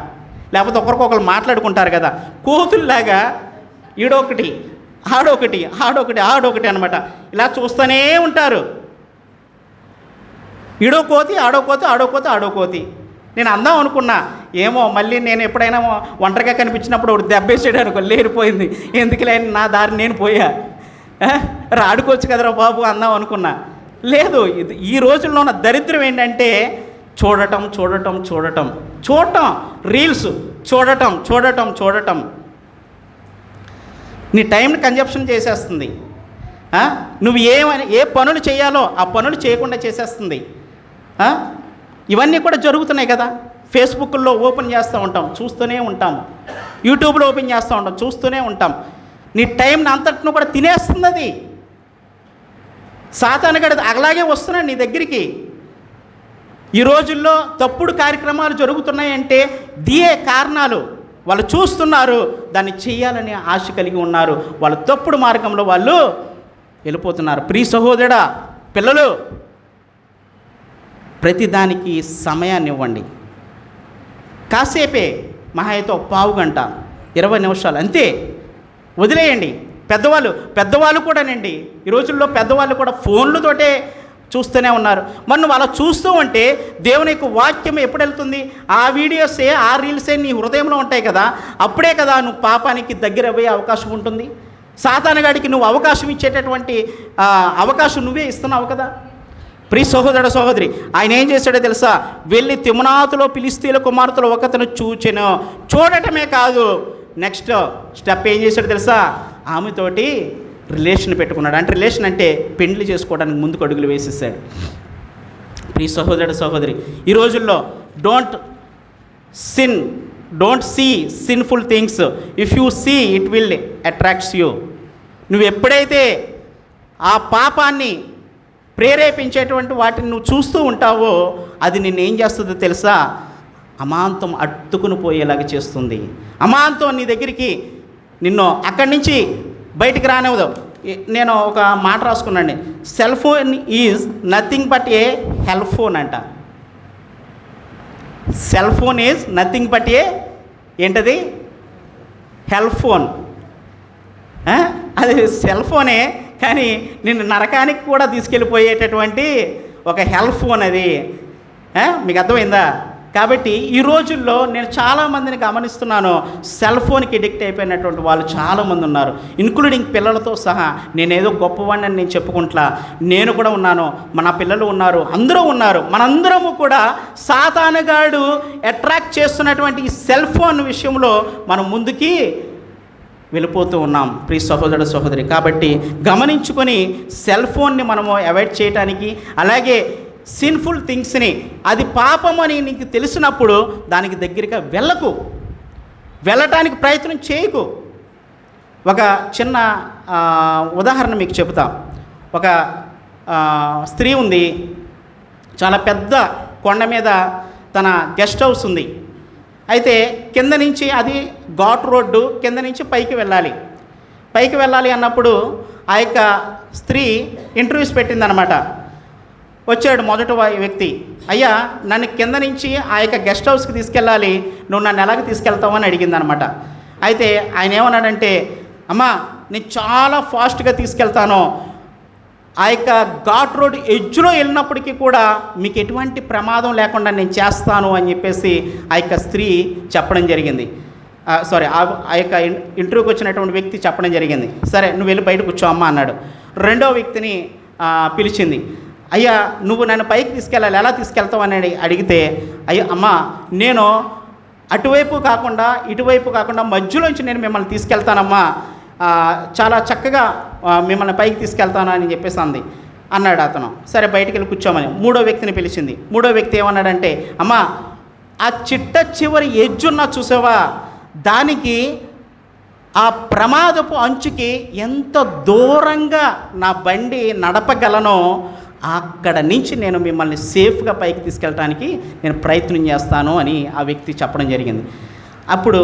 లేకపోతే ఒకరికొకరు మాట్లాడుకుంటారు కదా. కోతుల్లాగా ఈడొకటి ఆడొకటి అనమాట, ఇలా చూస్తూనే ఉంటారు. ఈడో కోతి. నేను అందాం అనుకున్నా, ఏమో మళ్ళీ నేను ఎప్పుడైనా ఒంటరిగా కనిపించినప్పుడు ఒకటి దెబ్బేసాడు అనుకో, లేరిపోయింది, ఎందుకులే నా దారి నేను పోయా, ఆడుకోవచ్చు కదరా బాబు అందాం అనుకున్నా. లేదు, ఈ రోజుల్లో ఉన్న దరిద్రం ఏంటంటే చూడటం, రీల్స్ చూడటం నీ టైంని కన్జప్షన్ చేసేస్తుంది. నువ్వు ఏ పనులు చేయాలో ఆ పనులు చేయకుండా చేసేస్తుంది. ఇవన్నీ కూడా జరుగుతున్నాయి కదా. ఫేస్బుక్లో ఓపెన్ చేస్తూ ఉంటాం, చూస్తూనే ఉంటాం. యూట్యూబ్లో ఓపెన్ చేస్తూ ఉంటాం, చూస్తూనే ఉంటాం. నీ టైంని అంతటిని కూడా తినేస్తుంది అది. సాతానుగాడు అలాగే వస్తున్నాడు నీ దగ్గరికి. ఈ రోజుల్లో తప్పుడు కార్యక్రమాలు జరుగుతున్నాయంటే దియే కారణాలు. వాళ్ళు చూస్తున్నారు, దాన్ని చేయాలని ఆశ కలిగి ఉన్నారు, వాళ్ళు తప్పుడు మార్గంలో వాళ్ళు వెళ్ళిపోతున్నారు. ప్రియ సహోదరుడా, పిల్లలు, ప్రతిదానికి సమయాన్ని ఇవ్వండి. కాసేపే, మహా అయితే ఒక పావు గంట, 20 నిమిషాలు అంతే, వదిలేయండి. పెద్దవాళ్ళు కూడానండి, ఈ రోజుల్లో పెద్దవాళ్ళు కూడా ఫోన్లతోటే చూస్తూనే ఉన్నారు. మరి నువ్వు అలా చూస్తూ ఉంటే దేవుని యొక్క వాక్యం ఎప్పుడు వెళ్తుంది? ఆ వీడియోసే, ఆ రీల్సే నీ హృదయంలో ఉంటాయి కదా, అప్పుడే కదా నువ్వు పాపానికి దగ్గర అయ్యే అవకాశం ఉంటుంది. సాతానుగాడికి నువ్వు అవకాశం ఇచ్చేటటువంటి అవకాశం నువ్వే ఇస్తున్నావు కదా. ప్రియ సహోదర సహోదరి, ఆయన ఏం చేశాడో తెలుసా? వెళ్ళి తిమ్నాతులో ఫిలిష్తీయుల కుమార్తెలు ఒకతను చూచెను. చూడటమే కాదు, నెక్స్ట్ స్టెప్ ఏం చేశాడో తెలుసా? ఆమెతోటి రిలేషన్ పెట్టుకున్నాడు. అంటే రిలేషన్ అంటే పెండ్లి చేసుకోవడానికి ముందుకు అడుగులు వేసేసాడు. ప్రియ సహోదర సహోదరి, ఈ రోజుల్లో don't see sinful things. If you see it will attracts you. నువ్వు ఎప్పుడైతే ఆ పాపాన్ని ప్రేరేపించేటువంటి వాటిని నువ్వు చూస్తూ ఉంటావో అది నిన్ను ఏం చేస్తుందో తెలుసా? అమాంతం అట్టుకుని పోయేలాగా చేస్తుంది. అమాంతం నీ దగ్గరికి నిన్ను అక్కడి నుంచి బయటికి రానివ్వదు. నేను ఒక మాట రాసుకున్నాను, cell phone is nothing but a help phone అంట. Cell phone is nothing but a ఏంటది? Help phone. అది సెల్ ఫోనే, కానీ నిన్ను నరకానికి కూడా తీసుకెళ్ళిపోయేటటువంటి ఒక హెల్ప్ ఫోన్ అది. మీకు అర్థమైందా? కాబట్టి ఈ రోజుల్లో నేను చాలామందిని గమనిస్తున్నాను, సెల్ ఫోన్కి ఎడిక్ట్ అయిపోయినటువంటి వాళ్ళు చాలామంది ఉన్నారు, ఇంక్లూడింగ్ పిల్లలతో సహా. నేనేదో గొప్పవాడిని అని నేను చెప్పుకుంటా, నేను కూడా ఉన్నాను, మన పిల్లలు ఉన్నారు, అందరూ ఉన్నారు. మనందరము కూడా సాతానుగాడు అట్రాక్ట్ చేస్తున్నటువంటి ఈ సెల్ ఫోన్ విషయంలో మనం ముందుకి వెళ్ళిపోతూ ఉన్నాం. ప్రియ సహోదర సహోదరి, కాబట్టి గమనించుకొని సెల్ ఫోన్ని మనము అవాయిడ్ చేయడానికి, అలాగే సిన్ఫుల్ థింగ్స్ని, అది పాపం అని నీకు తెలిసినప్పుడు దానికి దగ్గరగా వెళ్ళటానికి ప్రయత్నం చేయకు. ఒక చిన్న ఉదాహరణ మీకు చెబుతా. ఒక స్త్రీ ఉంది, చాలా పెద్ద కొండ మీద తన గెస్ట్ హౌస్ ఉంది. అయితే కింద నుంచి, అది ఘాట్ రోడ్డు, కింద నుంచి పైకి వెళ్ళాలి అన్నప్పుడు ఆ యొక్క స్త్రీ ఇంటర్వ్యూస్ పెట్టిందనమాట. వచ్చాడు మొదటి వ్యక్తి, అయ్యా నన్ను కింద నుంచి ఆ యొక్క గెస్ట్ హౌస్కి తీసుకెళ్ళాలి, నువ్వు నన్ను ఎలాగ తీసుకెళ్తావు అని అడిగిందనమాట. అయితే ఆయన ఏమన్నాడంటే, అమ్మా నేను చాలా ఫాస్ట్గా తీసుకెళ్తాను, ఆ యొక్క ఘాట్ రోడ్ ఎడ్జ్లో వెళ్ళినప్పటికీ కూడా మీకు ఎటువంటి ప్రమాదం లేకుండా నేను చేస్తాను అని చెప్పేసి ఆ యొక్క స్త్రీ చెప్పడం జరిగింది. ఆ యొక్క ఇంటర్వ్యూకి వచ్చినటువంటి వ్యక్తి చెప్పడం జరిగింది. సరే నువ్వు వెళ్ళి బయట కూర్చో అమ్మ అన్నాడు. రెండో వ్యక్తిని పిలిచింది, అయ్యా నువ్వు నన్ను పైకి తీసుకెళ్ళాలి, ఎలా తీసుకెళ్తావు అని అడిగితే, అయ్యా అమ్మ నేను అటువైపు కాకుండా ఇటువైపు కాకుండా మధ్యలోంచి నేను మిమ్మల్ని తీసుకెళ్తానమ్మా, చాలా చక్కగా మిమ్మల్ని పైకి తీసుకెళ్తాను అని చెప్పేసి అన్నాడు అతను. సరే బయటికి వెళ్ళి కూర్చోమని మూడో వ్యక్తిని పిలిచింది. మూడో వ్యక్తి ఏమన్నాడంటే, అమ్మా ఆ చివరి ఎడ్జున్న చూసావా, దానికి ఆ ప్రమాదపు అంచుకి ఎంత దూరంగా నా బండి నడపగలనో అక్కడ నుంచి నేను మిమ్మల్ని సేఫ్గా పైకి తీసుకెళ్ళటానికి నేను ప్రయత్నం చేస్తాను అని ఆ వ్యక్తి చెప్పడం జరిగింది. అప్పుడు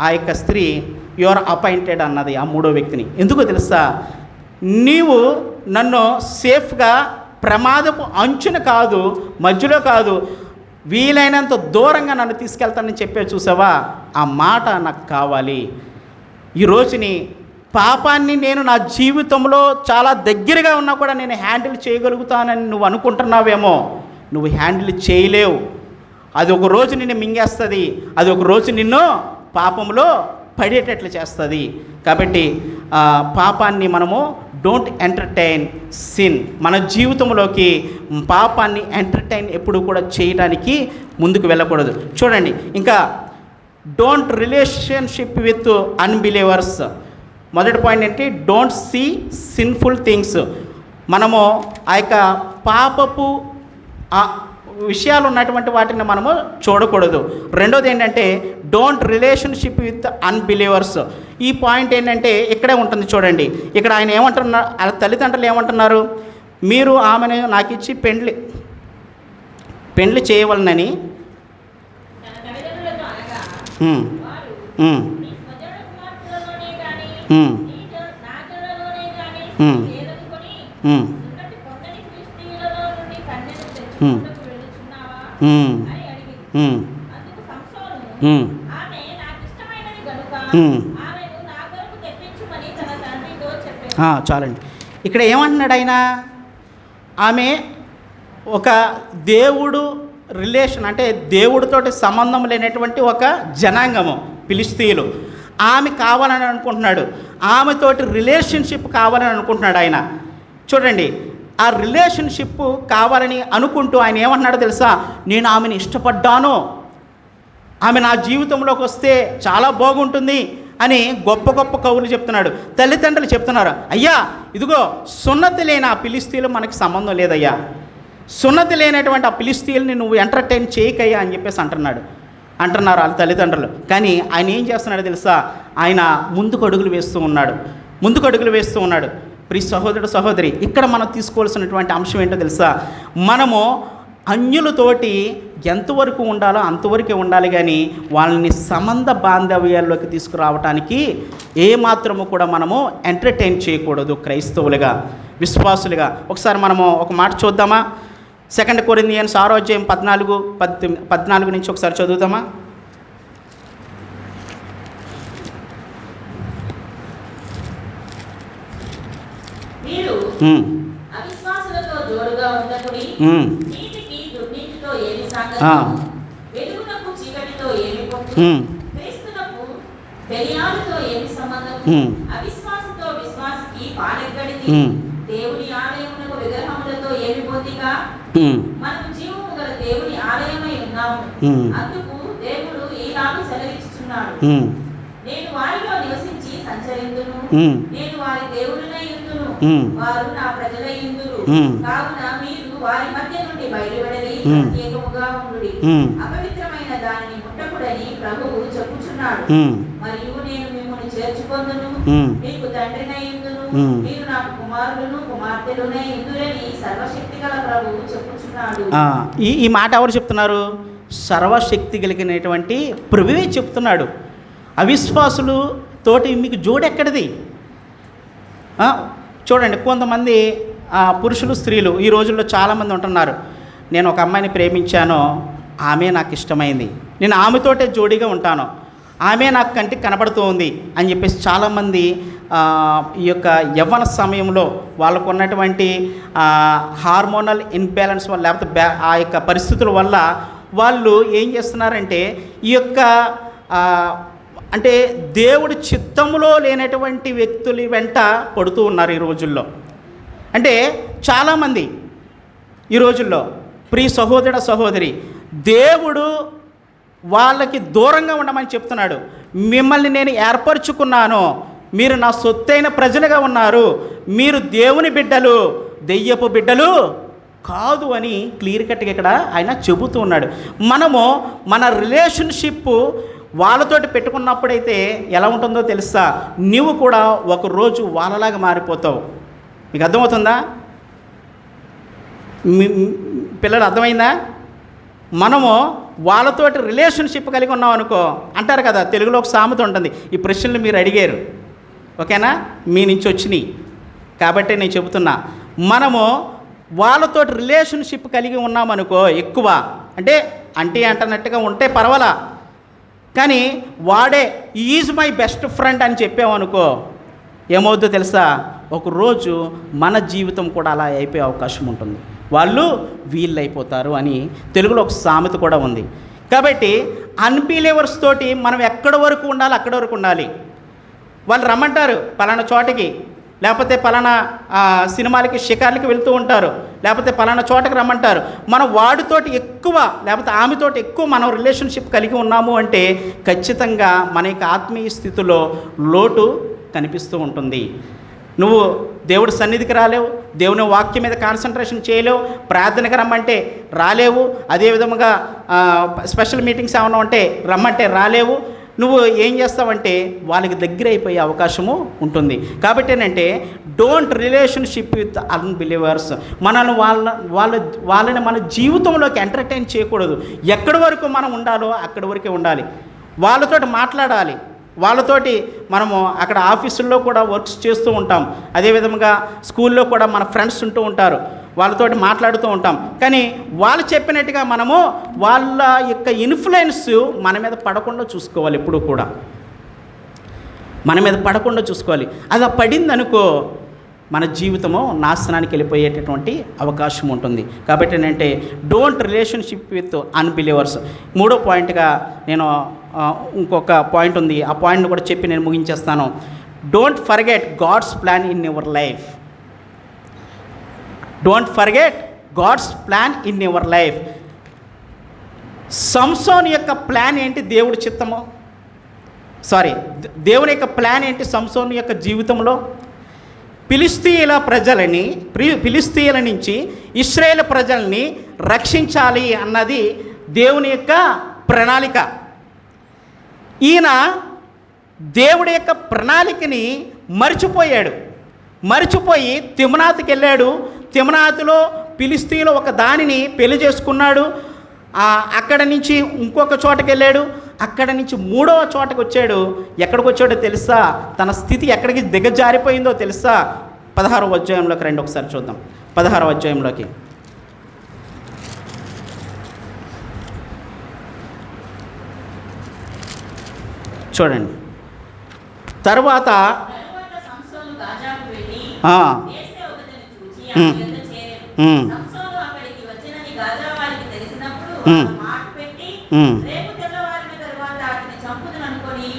ఆ యొక్క స్త్రీ యు ఆర్ అపాయింటెడ్ అన్నది ఆ మూడో వ్యక్తిని. ఎందుకో తెలుసా? నీవు నన్ను సేఫ్గా ప్రమాదపు అంచున కాదు, మధ్యలో కాదు, వీలైనంత దూరంగా నన్ను తీసుకెళ్తానని చెప్పే చూసావా, ఆ మాట నాకు కావాలి. ఈ రోజుని పాపాన్ని నేను నా జీవితంలో చాలా దగ్గరగా ఉన్నా కూడా నేను హ్యాండిల్ చేయగలుగుతానని నువ్వు అనుకుంటున్నావేమో, నువ్వు హ్యాండిల్ చేయలేవు. అది ఒక రోజు నిన్ను మింగేస్తుంది, అది ఒక రోజు నిన్ను పాపంలో పడేటట్లు చేస్తుంది. కాబట్టి పాపాన్ని మనము డోంట్ ఎంటర్టైన్ సిన్. మన జీవితంలోకి పాపాన్ని ఎంటర్టైన్ ఎప్పుడు కూడా చేయడానికి ముందుకు వెళ్ళకూడదు. చూడండి, ఇంకా డోంట్ రిలేషన్షిప్ విత్ అన్బిలీవర్స్. మొదటి పాయింట్ ఏంటి? Don't see sinful things. మనము ఆ యొక్క పాపపు విషయాలు ఉన్నటువంటి వాటిని మనము చూడకూడదు. రెండోది ఏంటంటే డోంట్ రిలేషన్షిప్ విత్ అన్బిలీవర్స్. ఈ పాయింట్ ఏంటంటే ఇక్కడే ఉంటుంది చూడండి. ఇక్కడ ఆయన ఏమంటున్నారు, తల్లిదండ్రులు ఏమంటున్నారు? మీరు ఆమెను నాకు ఇచ్చి పెండ్లి చేయవలనని చాలండి. ఇక్కడ ఏమంటున్నాడు ఆయన? ఆమె ఒక దేవుడు రిలేషన్, అంటే దేవుడితోటి సంబంధం లేనటువంటి ఒక జనాంగము ఫిలిష్తీయులు. ఆమె కావాలని అనుకుంటున్నాడు, ఆమెతోటి రిలేషన్షిప్ కావాలని అనుకుంటున్నాడు ఆయన. చూడండి, ఆ రిలేషన్షిప్ కావాలని అనుకుంటూ ఆయన ఏమంటున్నాడో తెలుసా? నేను ఆమెను ఇష్టపడ్డాను, ఆమె నా జీవితంలోకి వస్తే చాలా బాగుంటుంది అని గొప్ప గొప్ప కవులు చెప్తున్నాడు. తల్లిదండ్రులు చెప్తున్నారు, అయ్యా ఇదిగో సున్నతి లేని ఆ ఫిలిష్తీయులు మనకి సంబంధం లేదయ్యా, సున్నతి లేనటువంటి ఆ ఫిలిష్తీయుల్ని నువ్వు ఎంటర్టైన్ చేయకయ్యా అని చెప్పేసి అంటున్నారు వాళ్ళ తల్లిదండ్రులు. కానీ ఆయన ఏం చేస్తున్నాడో తెలుసా? ఆయన ముందుకు అడుగులు వేస్తూ ఉన్నాడు. ప్రియ సహోదరుడు సహోదరి, ఇక్కడ మనం తీసుకోవాల్సినటువంటి అంశం ఏంటో తెలుసా? మనము అన్యులతోటి ఎంతవరకు ఉండాలో అంతవరకే ఉండాలి, కానీ వాళ్ళని సంబంధ బాంధవ్యాల్లోకి తీసుకురావడానికి ఏమాత్రము కూడా మనము ఎంటర్టైన్ చేయకూడదు. క్రైస్తవులుగా, విశ్వాసులుగా ఒకసారి మనము ఒక మాట చూద్దామా? 2 కొరింథీయులు 6:14 నుంచి ఒకసారి చదువుతామా? అవిశ్వాసులతో జోడుగా ఉండకుడి, నీతికి దుర్నీతితో ఏమి సాగదు, వెలుగునకు చీకటితో ఏమి పొత్తు, క్రీస్తునకు బెలియాలుతో ఏమి సంబంధం, అవిశ్వాసంతో విశ్వాసికి పాలెక్కడిది, దేవుని ఆలయమునకు విగ్రహములతో ఏమి పొందిక, మనము జీవము గల దేవుని ఆలయమై ఉన్నాము. అందుకు దేవుడు ఈలాగు సెలవిచ్చుచున్నాడు, నేను వారిలో నివసించి సంచరింతును, నేను వారి దేవుడినై ఉందును, వారు నా ప్రజలై ఉందురు. కావున మీరు వారి మధ్య నుండి బయలువెడలి ప్రత్యేకముగా ఉండుడి, అపవిత్రమైన దానిని ముట్టకుడని ప్రభువు చెప్పుచున్నాడు. మరియు నేను మిమ్మల్ని చేర్చుకొందును, మీకు తండ్రినై ఉందును, మీరు నాకు కుమారులను కుమార్తెలునై ఉందురని సర్వశక్తి గల ప్రభువు చెప్పుచున్నాడు. ఈ మాట ఎవరు చెప్తున్నారు? సర్వశక్తి కలిగినటువంటి ప్రభువే చెప్తున్నాడు. అవిశ్వాసులు తోటి మీకు జోడెక్కడిది? చూడండి, కొంతమంది పురుషులు స్త్రీలు ఈ రోజుల్లో చాలామంది ఉంటున్నారు, నేను ఒక అమ్మాయిని ప్రేమించాను, ఆమె నాకు ఇష్టమైంది, నేను ఆమెతోటే జోడీగా ఉంటాను, ఆమె నాకు కంటికి కనబడుతూ ఉంది అని చెప్పేసి చాలామంది ఈ యొక్క యవ్వన సమయంలో వాళ్ళకు ఉన్నటువంటి హార్మోనల్ ఇన్బ్యాలెన్స్ వల్ల, లేకపోతే ఆ యొక్క పరిస్థితుల వల్ల వాళ్ళు ఏం చేస్తున్నారంటే ఈ యొక్క అంటే దేవుడి చిత్తములో లేనటువంటి వ్యక్తుల వెంట పడుతూ ఉన్నారు ఈ రోజుల్లో. అంటే చాలామంది ఈ రోజుల్లో, ప్రియ సహోదర సహోదరి, దేవుడు వాళ్ళకి దూరంగా ఉండమని చెప్తున్నాడు. మిమ్మల్ని నేను ఏర్పరచుకున్నాను, మీరు నా సొత్తైన ప్రజలుగా ఉన్నారు, మీరు దేవుని బిడ్డలు, దెయ్యపు బిడ్డలు కాదు అని క్లియర్ కట్గా ఇక్కడ ఆయన చెబుతూ ఉన్నాడు. మనము మన రిలేషన్షిప్ వాళ్ళతోటి పెట్టుకున్నప్పుడైతే ఎలా ఉంటుందో తెలుసా? నీవు కూడా ఒకరోజు వాళ్ళలాగా మారిపోతావు. మీకు అర్థమవుతుందా? పిల్లలు అర్థమైందా? మనము వాళ్ళతోటి రిలేషన్షిప్ కలిగి ఉన్నాం అనుకో, అంటారు కదా, తెలుగులో ఒక సామెత ఉంటుంది, ఈ ప్రశ్నలు మీరు అడిగారు, ఓకేనా, మీ నుంచి వచ్చినాయి కాబట్టి నేను చెబుతున్నా. మనము వాళ్ళతోటి రిలేషన్షిప్ కలిగి ఉన్నామనుకో, ఎక్కువ అంటే అంటున్నట్టుగా ఉంటే పర్వాలా, కానీ వాడే ఈజ్ మై బెస్ట్ ఫ్రెండ్ అని చెప్పామనుకో, ఏమవుతుందో తెలుసా? ఒకరోజు మన జీవితం కూడా అలా అయిపోయే అవకాశం ఉంటుంది. వాళ్ళు వీళ్ళు అయిపోతారు అని తెలుగులో ఒక సామెత కూడా ఉంది. కాబట్టి అన్బిలీవర్స్ తోటి మనం ఎక్కడి వరకు ఉండాలి అక్కడి వరకు ఉండాలి. వాళ్ళు రమ్మంటారు పలానా చోటకి, లేకపోతే పలానా సినిమాలకి షికార్లకి వెళ్తూ ఉంటారు, లేకపోతే పలానా చోటకి రమ్మంటారు. మనం వాడితోటి ఎక్కువ లేకపోతే ఆమెతోటి ఎక్కువ మనం రిలేషన్షిప్ కలిగి ఉన్నాము అంటే ఖచ్చితంగా మన యొక్క ఆత్మీయ స్థితిలో లోటు కనిపిస్తూ ఉంటుంది. నువ్వు దేవుడి సన్నిధికి రాలేవు, దేవుని వాక్యం మీద కాన్సన్ట్రేషన్ చేయలేవు, ప్రార్థనకి రమ్మంటే రాలేవు, అదేవిధముగా స్పెషల్ మీటింగ్స్ ఏమైనా ఉంటే రమ్మంటే రాలేవు, నువ్వు ఏం చేస్తావంటే వాళ్ళకి దగ్గర అయిపోయే అవకాశము ఉంటుంది. కాబట్టి ఏంటంటే డోంట్ రిలేషన్షిప్ విత్ అన్బిలీవర్స్. మనల్ని వాళ్ళని మన జీవితంలోకి ఎంటర్టైన్ చేయకూడదు. ఎక్కడి వరకు మనం ఉండాలో అక్కడి వరకే ఉండాలి. వాళ్ళతోటి మాట్లాడాలి. వాళ్ళతోటి మనము అక్కడ ఆఫీసుల్లో కూడా వర్క్స్ చేస్తూ ఉంటాం. అదేవిధంగా స్కూల్లో కూడా మన ఫ్రెండ్స్ ఉంటూ ఉంటారు, వాళ్ళతోటి మాట్లాడుతూ ఉంటాం. కానీ వాళ్ళు చెప్పినట్టుగా మనము వాళ్ళ యొక్క ఇన్ఫ్లుయెన్స్ మన మీద పడకుండా చూసుకోవాలి. ఎప్పుడు కూడా మన మీద పడకుండా చూసుకోవాలి. అది పడిందనుకో మన జీవితము నాశనానికి వెళ్ళిపోయేటటువంటి అవకాశం ఉంటుంది. కాబట్టి ఏంటంటే డోంట్ రిలేషన్షిప్ విత్ అన్బిలీవర్స్. మూడో పాయింట్గా నేను ఇంకొక పాయింట్ ఉంది, ఆ పాయింట్ని కూడా చెప్పి నేను ముగించేస్తాను. Don't forget God's plan in your life. Don't forget God's plan in your life. Samson యొక్క ప్లాన్ ఏంటి? దేవుని యొక్క ప్లాన్ ఏంటి సంసోన్ యొక్క జీవితంలో? ఫిలిస్తీయుల నుంచి ఇశ్రాయేలు ప్రజల్ని రక్షించాలి అన్నది దేవుని యొక్క ప్రణాళిక. ఈయన దేవుడి యొక్క ప్రణాళికని మర్చిపోయి తిమ్నాతుకి వెళ్ళాడు. తిమ్నాతులో ఫిలిస్తీయులు ఒక దానిని పెళ్లి చేసుకున్నాడు. అక్కడ నుంచి ఇంకొక చోటకి వెళ్ళాడు. అక్కడ నుంచి మూడవ చోటకు వచ్చాడు. ఎక్కడికి వచ్చాడో తెలుసా? తన స్థితి ఎక్కడికి దిగజారిపోయిందో తెలుసా? 16వ అధ్యాయంలోకి రండి, ఒకసారి చూద్దాం. 16వ అధ్యాయంలోకి చూడండి. తర్వాత సంసోను గాజాకు వెళ్ళి వేశ్యవతిని చూచి ఆమె యొద్ద చేరెను. సంసోను అక్కడికి వచ్చెనని గాజా వారికి తెలిసినప్పుడు మాట పెట్టి రేపు తెల్లవారిన తరువాత అతని చంపుదుననుకొని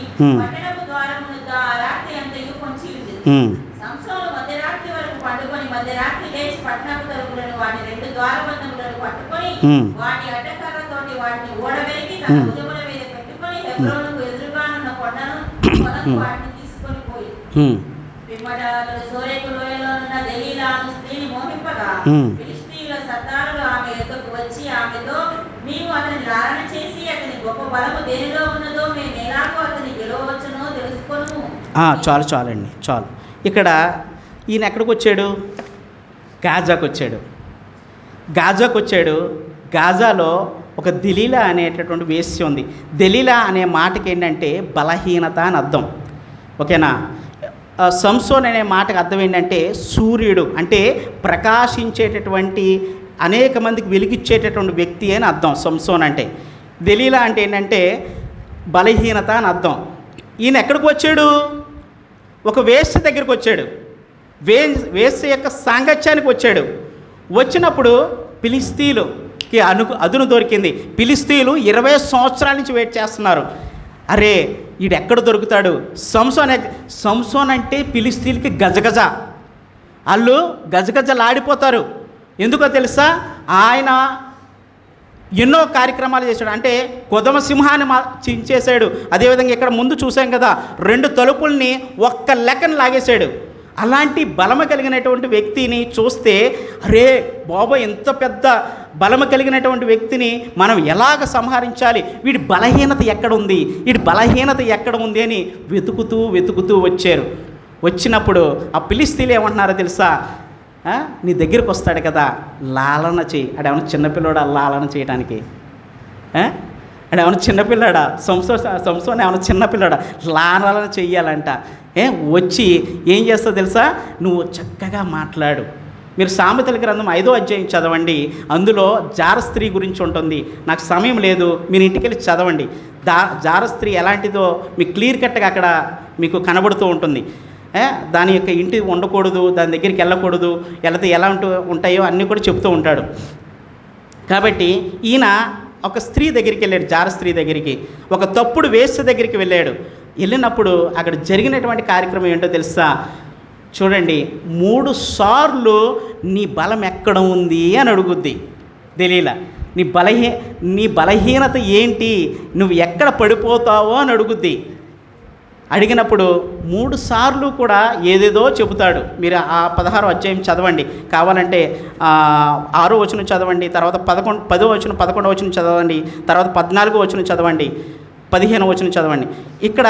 పట్టణపు ద్వారమునొద్ద ఆ రాత్రి అంతయు పొంచి ఉండెను. సంసోను మధ్యరాత్రి వరకు పండుకొని మధ్యరాత్రి లేచి పట్టణపు తలుపులను వాటి 2 ద్వారబంధములను పట్టుకొని వాటి అడ్డకర్రతోటి వాటిని ఓడవేసి తన భుజముల మీద పెట్టుకొని హెబ్రోనుకు ఎదురుగానున్న కొనకు వాటిని తీసుకొని పోయి పిమ్మట అతడు సోరేకు లోయలోనున్న దెలీలా అను స్త్రీని మోహింపగా ఫిలిష్తీయుల సర్దారులు ఆమె యొద్దకు వచ్చి ఆమెతో, మేము అతని లారణ చేసి అతని గొప్ప బలము దేనిలో ఉన్నదో మేము ఎలాగో అతని గెలవవచ్చునో తెలుసుకొనుము. చాలు. ఇక్కడ ఈయన ఎక్కడికి వచ్చాడు? గాజాకు వచ్చాడు. గాజాలో ఒక దెలీలా అనేటటువంటి వేశ్య ఉంది. దెలీలా అనే మాటకి ఏంటంటే బలహీనత అని అర్థం. ఓకేనా? సంసోన్ అనే మాటకు అర్థం ఏంటంటే సూర్యుడు, అంటే ప్రకాశించేటటువంటి అనేక మందికి వెలిగిచ్చేటటువంటి వ్యక్తి అని అర్థం సంసోన్ అంటే. దెలీలా అంటే ఏంటంటే బలహీనత అని అర్థం. ఈయన ఎక్కడికి వచ్చాడు? ఒక వేశ్య దగ్గరికి వచ్చాడు. వేశ్య యొక్క సాంగత్యానికి వచ్చాడు. వచ్చినప్పుడు ఫిలిస్తీయులకి అదును దొరికింది. ఫిలిస్తీయులు 20 సంవత్సరాల నుంచి వెయిట్ చేస్తున్నారు. అరే ఈడు ఎక్కడ దొరుకుతాడు? సంసోన్ అంటే ఫిలిస్తీయులకి గజగజ, వాళ్ళు గజగజలాడిపోతారు. ఎందుకో తెలుసా? ఆయన ఎన్నో కార్యక్రమాలు చేశాడు. అంటే కొదమ సింహాన్ని చించేశాడు. అదేవిధంగా ఇక్కడ ముందు చూసాం కదా, 2 తలుపుల్ని ఒక్క లెక్కన లాగేశాడు. అలాంటి బలము కలిగినటువంటి వ్యక్తిని చూస్తే అరే బాబా, ఎంత పెద్ద బలము కలిగినటువంటి వ్యక్తిని మనం ఎలాగ సంహరించాలి, వీడి బలహీనత ఎక్కడ ఉంది అని వెతుకుతూ వచ్చారు. వచ్చినప్పుడు ఆ ఫిలిస్తీయులు ఏమంటున్నారో తెలుసా? నీ దగ్గరికి వస్తాడు కదా, లాలన చేయి. అడేమన్నా చిన్నపిల్లాడా లాలన చేయడానికి? అడేమన్నా చిన్నపిల్లాడా? సంసోన్ ఏమన్నా చిన్నపిల్లాడా? లాలన చెయ్యాలంట. వచ్చి ఏం చేస్తావు తెలుసా? నువ్వు చక్కగా మాట్లాడు. మీరు సామెతల గ్రంథం 5వ అధ్యాయం చదవండి. అందులో జారస్త్రీ గురించి ఉంటుంది. నాకు సమయం లేదు, మీరు ఇంటికి వెళ్ళి చదవండి. జారస్త్రీ ఎలాంటిదో మీకు క్లియర్ కట్గా అక్కడ మీకు కనబడుతూ ఉంటుంది. దాని యొక్క ఇంటి ఉండకూడదు, దాని దగ్గరికి వెళ్ళకూడదు, వెళితే ఎలా ఉంటాయో అన్నీ కూడా చెప్తూ ఉంటాడు. కాబట్టి ఈయన ఒక స్త్రీ దగ్గరికి వెళ్ళాడు, జారస్త్రీ దగ్గరికి, ఒక తప్పుడు వేశ్య దగ్గరికి వెళ్ళాడు. వెళ్ళినప్పుడు అక్కడ జరిగినటువంటి కార్యక్రమం ఏంటో తెలుసా? చూడండి, 3 సార్లు నీ బలం ఎక్కడ ఉంది అని అడుగుద్ది దెలీలా. నీ బలహీనత ఏంటి, నువ్వు ఎక్కడ పడిపోతావో అని అడుగుద్ది. అడిగినప్పుడు 3 సార్లు కూడా ఏదేదో చెబుతాడు. మీరు ఆ 16వ అధ్యాయం చదవండి, కావాలంటే 6వ వచనం చదవండి, తర్వాత 10వ వచనం 11వ వచనం చదవండి, తర్వాత 14వ వచనం చదవండి. 15వ వచనం చదవండి. ఇక్కడ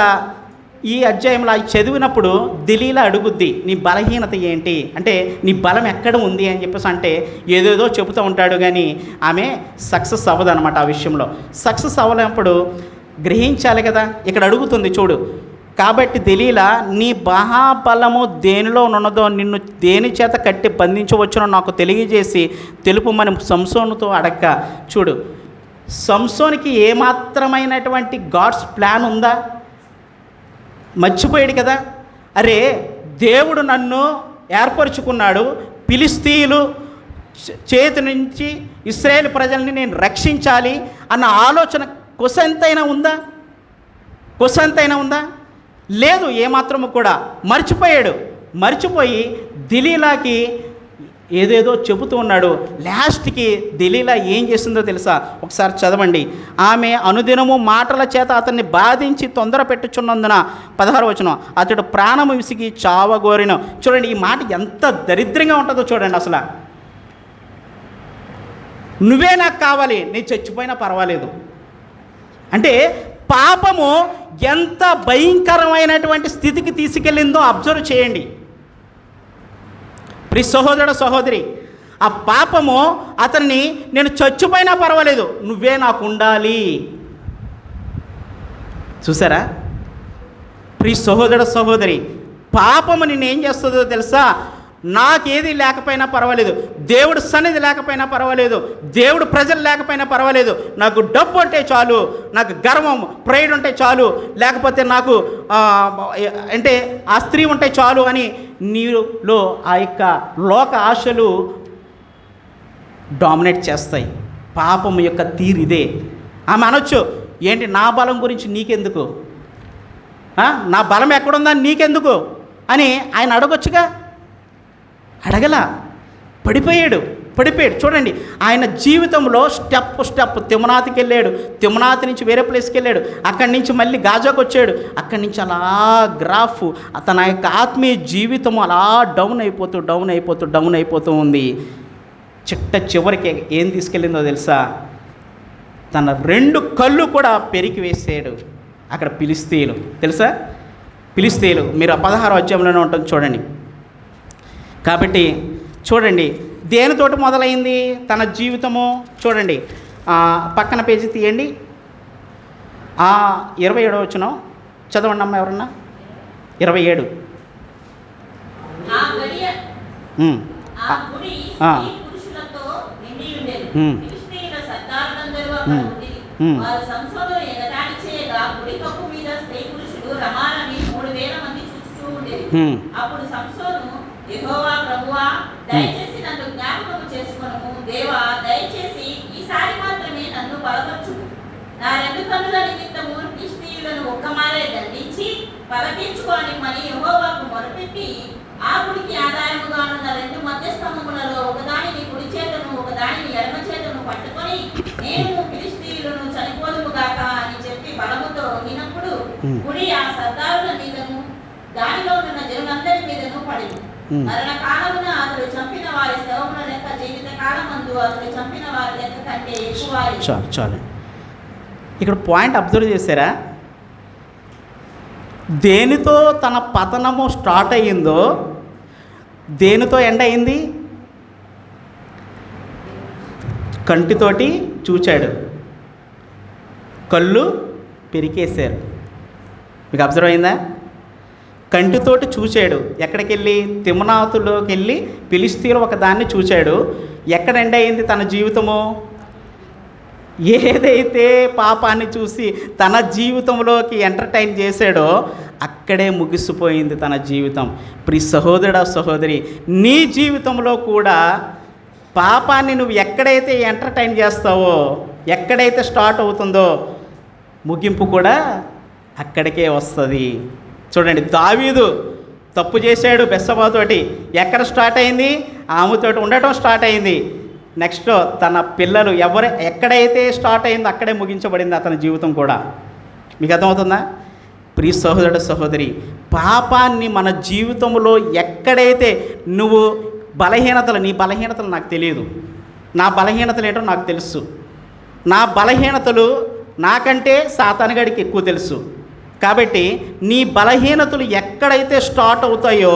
ఈ అధ్యాయంలో చదివినప్పుడు దెలీలా అడుగుద్ది, నీ బలహీనత ఏంటి అంటే, నీ బలం ఎక్కడ ఉంది అని చెప్పేసి అంటే ఏదేదో చెబుతూ ఉంటాడు, కానీ ఆమె సక్సెస్ అవ్వదు అనమాట. ఆ విషయంలో సక్సెస్ అవ్వలేనప్పుడు గ్రహించాలి కదా. ఇక్కడ అడుగుతుంది చూడు, కాబట్టి దెలీలా నీ మహాబలము దేనిలో ఉన్నదో నిన్ను దేని చేత కట్టి బంధించవచ్చునో నాకు తెలియజేసి తెలుపుమని సంసోనుతో అడగ్గా. చూడు, సంసోనికి ఏమాత్రమైనటువంటి గాడ్స్ ప్లాన్ ఉందా? మర్చిపోయాడు కదా. అరే, దేవుడు నన్ను ఏర్పరచుకున్నాడు, ఫిలిష్తీయులు చేతి నుంచి ఇశ్రాయేలు ప్రజల్ని నేను రక్షించాలి అన్న ఆలోచన కొసంతైనా ఉందా? లేదు, ఏమాత్రము కూడా. మర్చిపోయి దెలీలాకి ఏదేదో చెబుతూ ఉన్నాడు. లాస్ట్కి దెలీలా ఏం చేసిందో తెలుసా? ఒకసారి చదవండి. ఆమె అనుదినము మాటల చేత అతన్ని బాధించి తొందర పెట్టుచున్నందున 16వ వచనం, అతడు ప్రాణము విసిగి చావగోరిన. చూడండి, ఈ మాట ఎంత దరిద్రంగా ఉంటుందో చూడండి. అసలు నువ్వే నాకు కావాలి, నీ చచ్చిపోయినా పర్వాలేదు అంటే పాపము ఎంత భయంకరమైనటువంటి స్థితికి తీసుకెళ్ళిందో అబ్జర్వ్ చేయండి ప్రియ సహోదర సహోదరి. ఆ పాపము అతన్ని నేను చచ్చిపోయినా పర్వాలేదు, నువ్వే నాకు ఉండాలి. చూసారా ప్రియ సహోదర సహోదరి, పాపము నిన్నేం చేస్తుందో తెలుసా? నాకేది లేకపోయినా పర్వాలేదు, దేవుడు సన్నిధి లేకపోయినా పర్వాలేదు, దేవుడు ప్రజలు లేకపోయినా పర్వాలేదు, నాకు డబ్బు ఉంటే చాలు, నాకు గర్వం ప్రైడ్ ఉంటే చాలు, లేకపోతే నాకు అంటే ఆ స్త్రీ ఉంటే చాలు అని నీలో ఆ యొక్క లోక ఆశలు డామినేట్ చేస్తాయి. పాపం యొక్క తీరు ఇదే. ఆమె అనొచ్చు, ఏంటి నా బలం గురించి నీకెందుకు, నా బలం ఎక్కడుందా నీకెందుకు అని ఆయన అడగొచ్చుగా. అడగలా, పడిపోయాడు. చూడండి, ఆయన జీవితంలో స్టెప్ తిమ్నాతికి వెళ్ళాడు, తిమ్నాతి నుంచి వేరే ప్లేస్కి వెళ్ళాడు, అక్కడి నుంచి మళ్ళీ గాజాకు వచ్చాడు, అక్కడి నుంచి అలా గ్రాఫ్ తన యొక్క ఆత్మీయ జీవితం అలా డౌన్ అయిపోతూ ఉంది. చివరికి ఏం తీసుకెళ్ళిందో తెలుసా? తన 2 కళ్ళు కూడా పెరికి వేసాడు. అక్కడ ఫిలిష్తీయులు తెలుసా? ఫిలిష్తీయులు మీరు 16వ అధ్యాయంలోనే ఉంటుంది చూడండి. కాబట్టి చూడండి, దేనితోటి మొదలైంది తన జీవితము? చూడండి, పక్కన పేజీ తీయండి. 27వ వచనం చదవండి అమ్మ, ఎవరన్నా 27. అప్పుడు సంసోను, యెహోవా ప్రభువా, దయచేసి నన్ను జ్ఞాపకము చేసుకొనుము. దేవా, దయచేసి ఈసారి మాత్రమే నన్ను బలపరచుము. నా 2 కన్నుల నిమిత్తము ఫిలిష్తీయులను ఒక్కమారే దండించి పలకించుకోనిమ్మని యెహోవాకు మొరపెట్టి, ఆ గుడికి ఆధారముగానున్న 2 మధ్యస్తంభములలో ఒకదానిని కుడి చేతను ఒకదానిని ఎడమ చేతను పట్టుకొని, నేను ఫిలిష్తీయులను చనిపోదుముగాక అని చెప్పి బలముతో వంగినప్పుడు గుడి ఆ సర్దారుల మీదను దానిలో ఉన్న జనులందరి మీదను పడింది. మరణ కాలమున అతడు చంపిన వారి శవముల లెక్క జీవిత కాలమందు అతడు చంపిన వారి లెక్క కంటే ఎక్కువ. చాలు. ఇక్కడ పాయింట్ అబ్జర్వ్ చేశారా? దేనితో తన పతనము స్టార్ట్ అయ్యిందో దేనితో ఎండ్ అయింది? కంటితోటి చూచాడు, కళ్ళు పెరికేశారు. మీకు అబ్జర్వ్ అయిందా? కంటితోటి చూచాడు. ఎక్కడికి వెళ్ళి? తిమ్నాతులోకి వెళ్ళి ఫిలిష్తీయులు ఒక దాన్ని చూచాడు. ఎక్కడ ఎండ్ అయింది తన జీవితము? ఏదైతే పాపాన్ని చూసి తన జీవితంలోకి ఎంటర్టైన్ చేశాడో అక్కడే ముగిసిపోయింది తన జీవితం. ప్రియ సహోదరుడా సహోదరి, నీ జీవితంలో కూడా పాపాన్ని నువ్వు ఎక్కడైతే ఎంటర్టైన్ చేస్తావో, ఎక్కడైతే స్టార్ట్ అవుతుందో ముగింపు కూడా అక్కడికే వస్తుంది. చూడండి, దావీదు తప్పు చేశాడు బెత్షెబాతోటి. ఎక్కడ స్టార్ట్ అయింది? ఆమెతోటి ఉండటం స్టార్ట్ అయింది. నెక్స్ట్ తన పిల్లలు ఎక్కడైతే స్టార్ట్ అయిందో అక్కడే ముగించబడింది అతని జీవితం కూడా. మీకు అర్థమవుతుందా? ప్రియ సహోదరుడు సహోదరి, పాపాన్ని మన జీవితంలో ఎక్కడైతే నువ్వు నీ బలహీనతలు నాకు తెలియదు, నా బలహీనతలు ఏంటో నాకు తెలుసు. నా బలహీనతలు నాకంటే సాతానుగాడికి ఎక్కువ తెలుసు. కాబట్టి నీ బలహీనతలు ఎక్కడైతే స్టార్ట్ అవుతాయో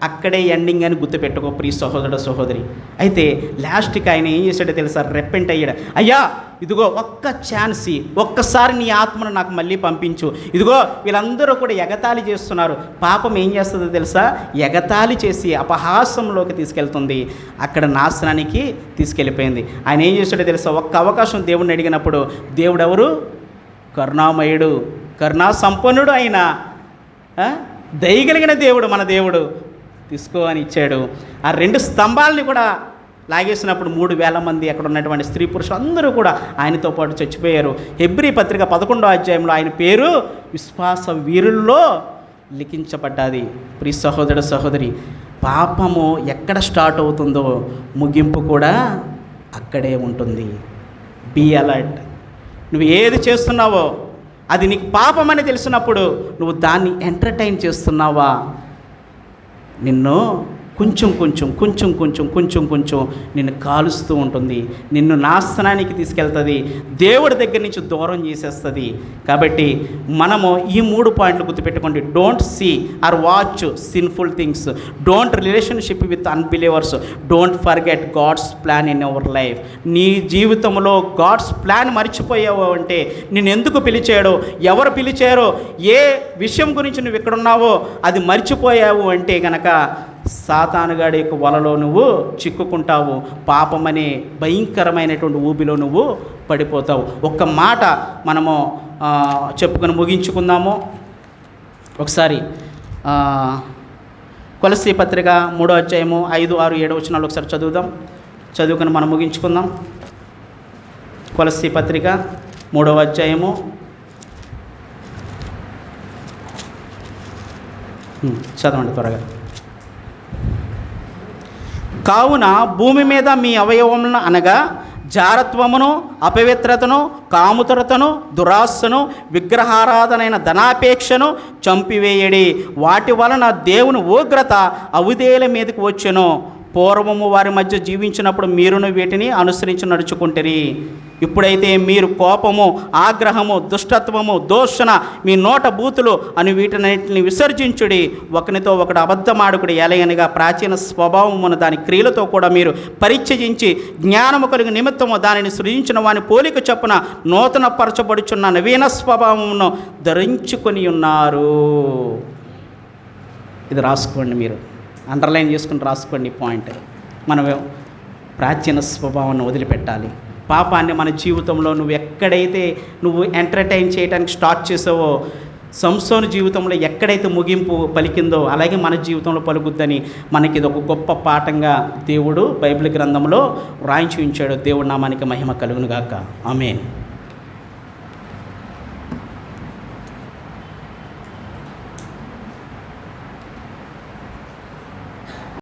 అక్కడే ఎండింగ్ అని గుర్తుపెట్టుకో ప్రియ సహోదరుడు సహోదరి. అయితే లాస్ట్కి ఆయన ఏం చేశాడో తెలుసా? రెపెంట్ అయ్యాడు. అయ్యా ఇదిగో ఒక్క ఛాన్స్, ఒక్కసారి నీ ఆత్మను నాకు మళ్ళీ పంపించు. ఇదిగో వీళ్ళందరూ కూడా ఎగతాళి చేస్తున్నారు. పాపం ఏం చేస్తుందో తెలుసా? ఎగతాళి చేసి అపహాసంలోకి తీసుకెళ్తుంది, అక్కడ నాశనానికి తీసుకెళ్ళిపోయింది. ఆయన ఏం చేశాడో తెలుసా? ఒక్క అవకాశం దేవుడిని అడిగినప్పుడు దేవుడు ఎవరు? కరుణామయుడు, కరుణా సంపన్నుడు, అయిన దయగలిగిన దేవుడు మన దేవుడు. తీసుకో అని ఇచ్చాడు. ఆ 2 స్తంభాలని కూడా లాగేసినప్పుడు 3,000 మంది అక్కడ ఉన్నటువంటి స్త్రీ పురుషులు అందరూ కూడా ఆయనతో పాటు చచ్చిపోయారు. హెబ్రీ పత్రిక 11వ అధ్యాయంలో ఆయన పేరు విశ్వాస వీరుల్లో లిఖించబడ్డది. ప్రియ సహోదరుడు సహోదరి, పాపము ఎక్కడ స్టార్ట్ అవుతుందో ముగింపు కూడా అక్కడే ఉంటుంది. Be alert. నువ్వు ఏది చేస్తున్నావో అది నీకు పాపమని తెలిసినప్పుడు నువ్వు దాన్ని ఎంటర్టైన్ చేస్తున్నావా? నిన్ను కొంచెం నిన్ను కాలుస్తూ ఉంటుంది, నిన్ను నాశనానికి తీసుకెళ్తుంది, దేవుడి దగ్గర నుంచి దూరం చేసేస్తుంది. కాబట్టి మనము ఈ 3 పాయింట్లు గుర్తుపెట్టుకోండి. Don't see or watch sinful things, don't relationship with unbelievers, don't forget God's plan in our life. నీ జీవితంలో గాడ్స్ ప్లాన్ మర్చిపోయావు అంటే, నిన్ను ఎందుకు పిలిచాడో, ఎవరు పిలిచారో, ఏ విషయం గురించి నువ్వు ఇక్కడున్నావో అది మర్చిపోయావు అంటే గనక సాతానుగాడి యొక్క వలలో నువ్వు చిక్కుకుంటావు, పాపమనే భయంకరమైనటువంటి ఊబిలో నువ్వు పడిపోతావు. ఒక్క మాట మనము చెప్పుకొని ముగించుకుందాము. ఒకసారి కొలస్సీ పత్రిక 3వ అధ్యాయము 5, 6, 7 వచనాలు ఒకసారి చదువుదాం. చదువుకొని మనం ముగించుకుందాం. కొలస్సీ పత్రిక 3వ అధ్యాయము చదవండి త్వరగా. కావున భూమి మీద మీ అవయవములను అనగా జారత్వమును, అపవిత్రతను, కాముతరతను, దురాశను, విగ్రహారాధనైన ధనాపేక్షను చంపివేయడి. వాటి వలన దేవుని ఉగ్రత అవిధేయుల మీదకి వచ్చెను. పూర్వము వారి మధ్య జీవించినప్పుడు మీరును వీటిని అనుసరించి నడుచుకుంటారు. ఇప్పుడైతే మీరు కోపము, ఆగ్రహము, దుష్టత్వము, దూషణ, మీ నోట బూతులు అని వీటినన్నింటిని విసర్జించుడి. ఒకనితో ఒకడు అబద్ధమాడుకుడి. ఎలయనగా ప్రాచీన స్వభావమును దాని క్రియలతో కూడా మీరు పరిచయించి జ్ఞానము కలిగి నిమిత్తము దానిని సృజించిన వాని పోలిక చొప్పున నూతన పరచబడుచున్న నవీన స్వభావమును ధరించుకొని ఉన్నారు. ఇది రాసుకోండి, మీరు అండర్లైన్ చేసుకుని రాసుకోండి పాయింట్. మనం ప్రాచీన స్వభావాన్ని వదిలిపెట్టాలి. పాపాన్ని మన జీవితంలో నువ్వు ఎక్కడైతే నువ్వు ఎంటర్టైన్ చేయడానికి స్టార్ట్ చేసావో, సంసోను జీవితంలో ఎక్కడైతే ముగింపు పలికిందో అలాగే మన జీవితంలో పలుకుద్దని మనకి ఇది ఒక గొప్ప పాఠంగా దేవుడు బైబిల్ గ్రంథంలో రాయించి ఉంచాడు. దేవుడి నామానికి మహిమ కలుగునుగాక. ఆమేన్.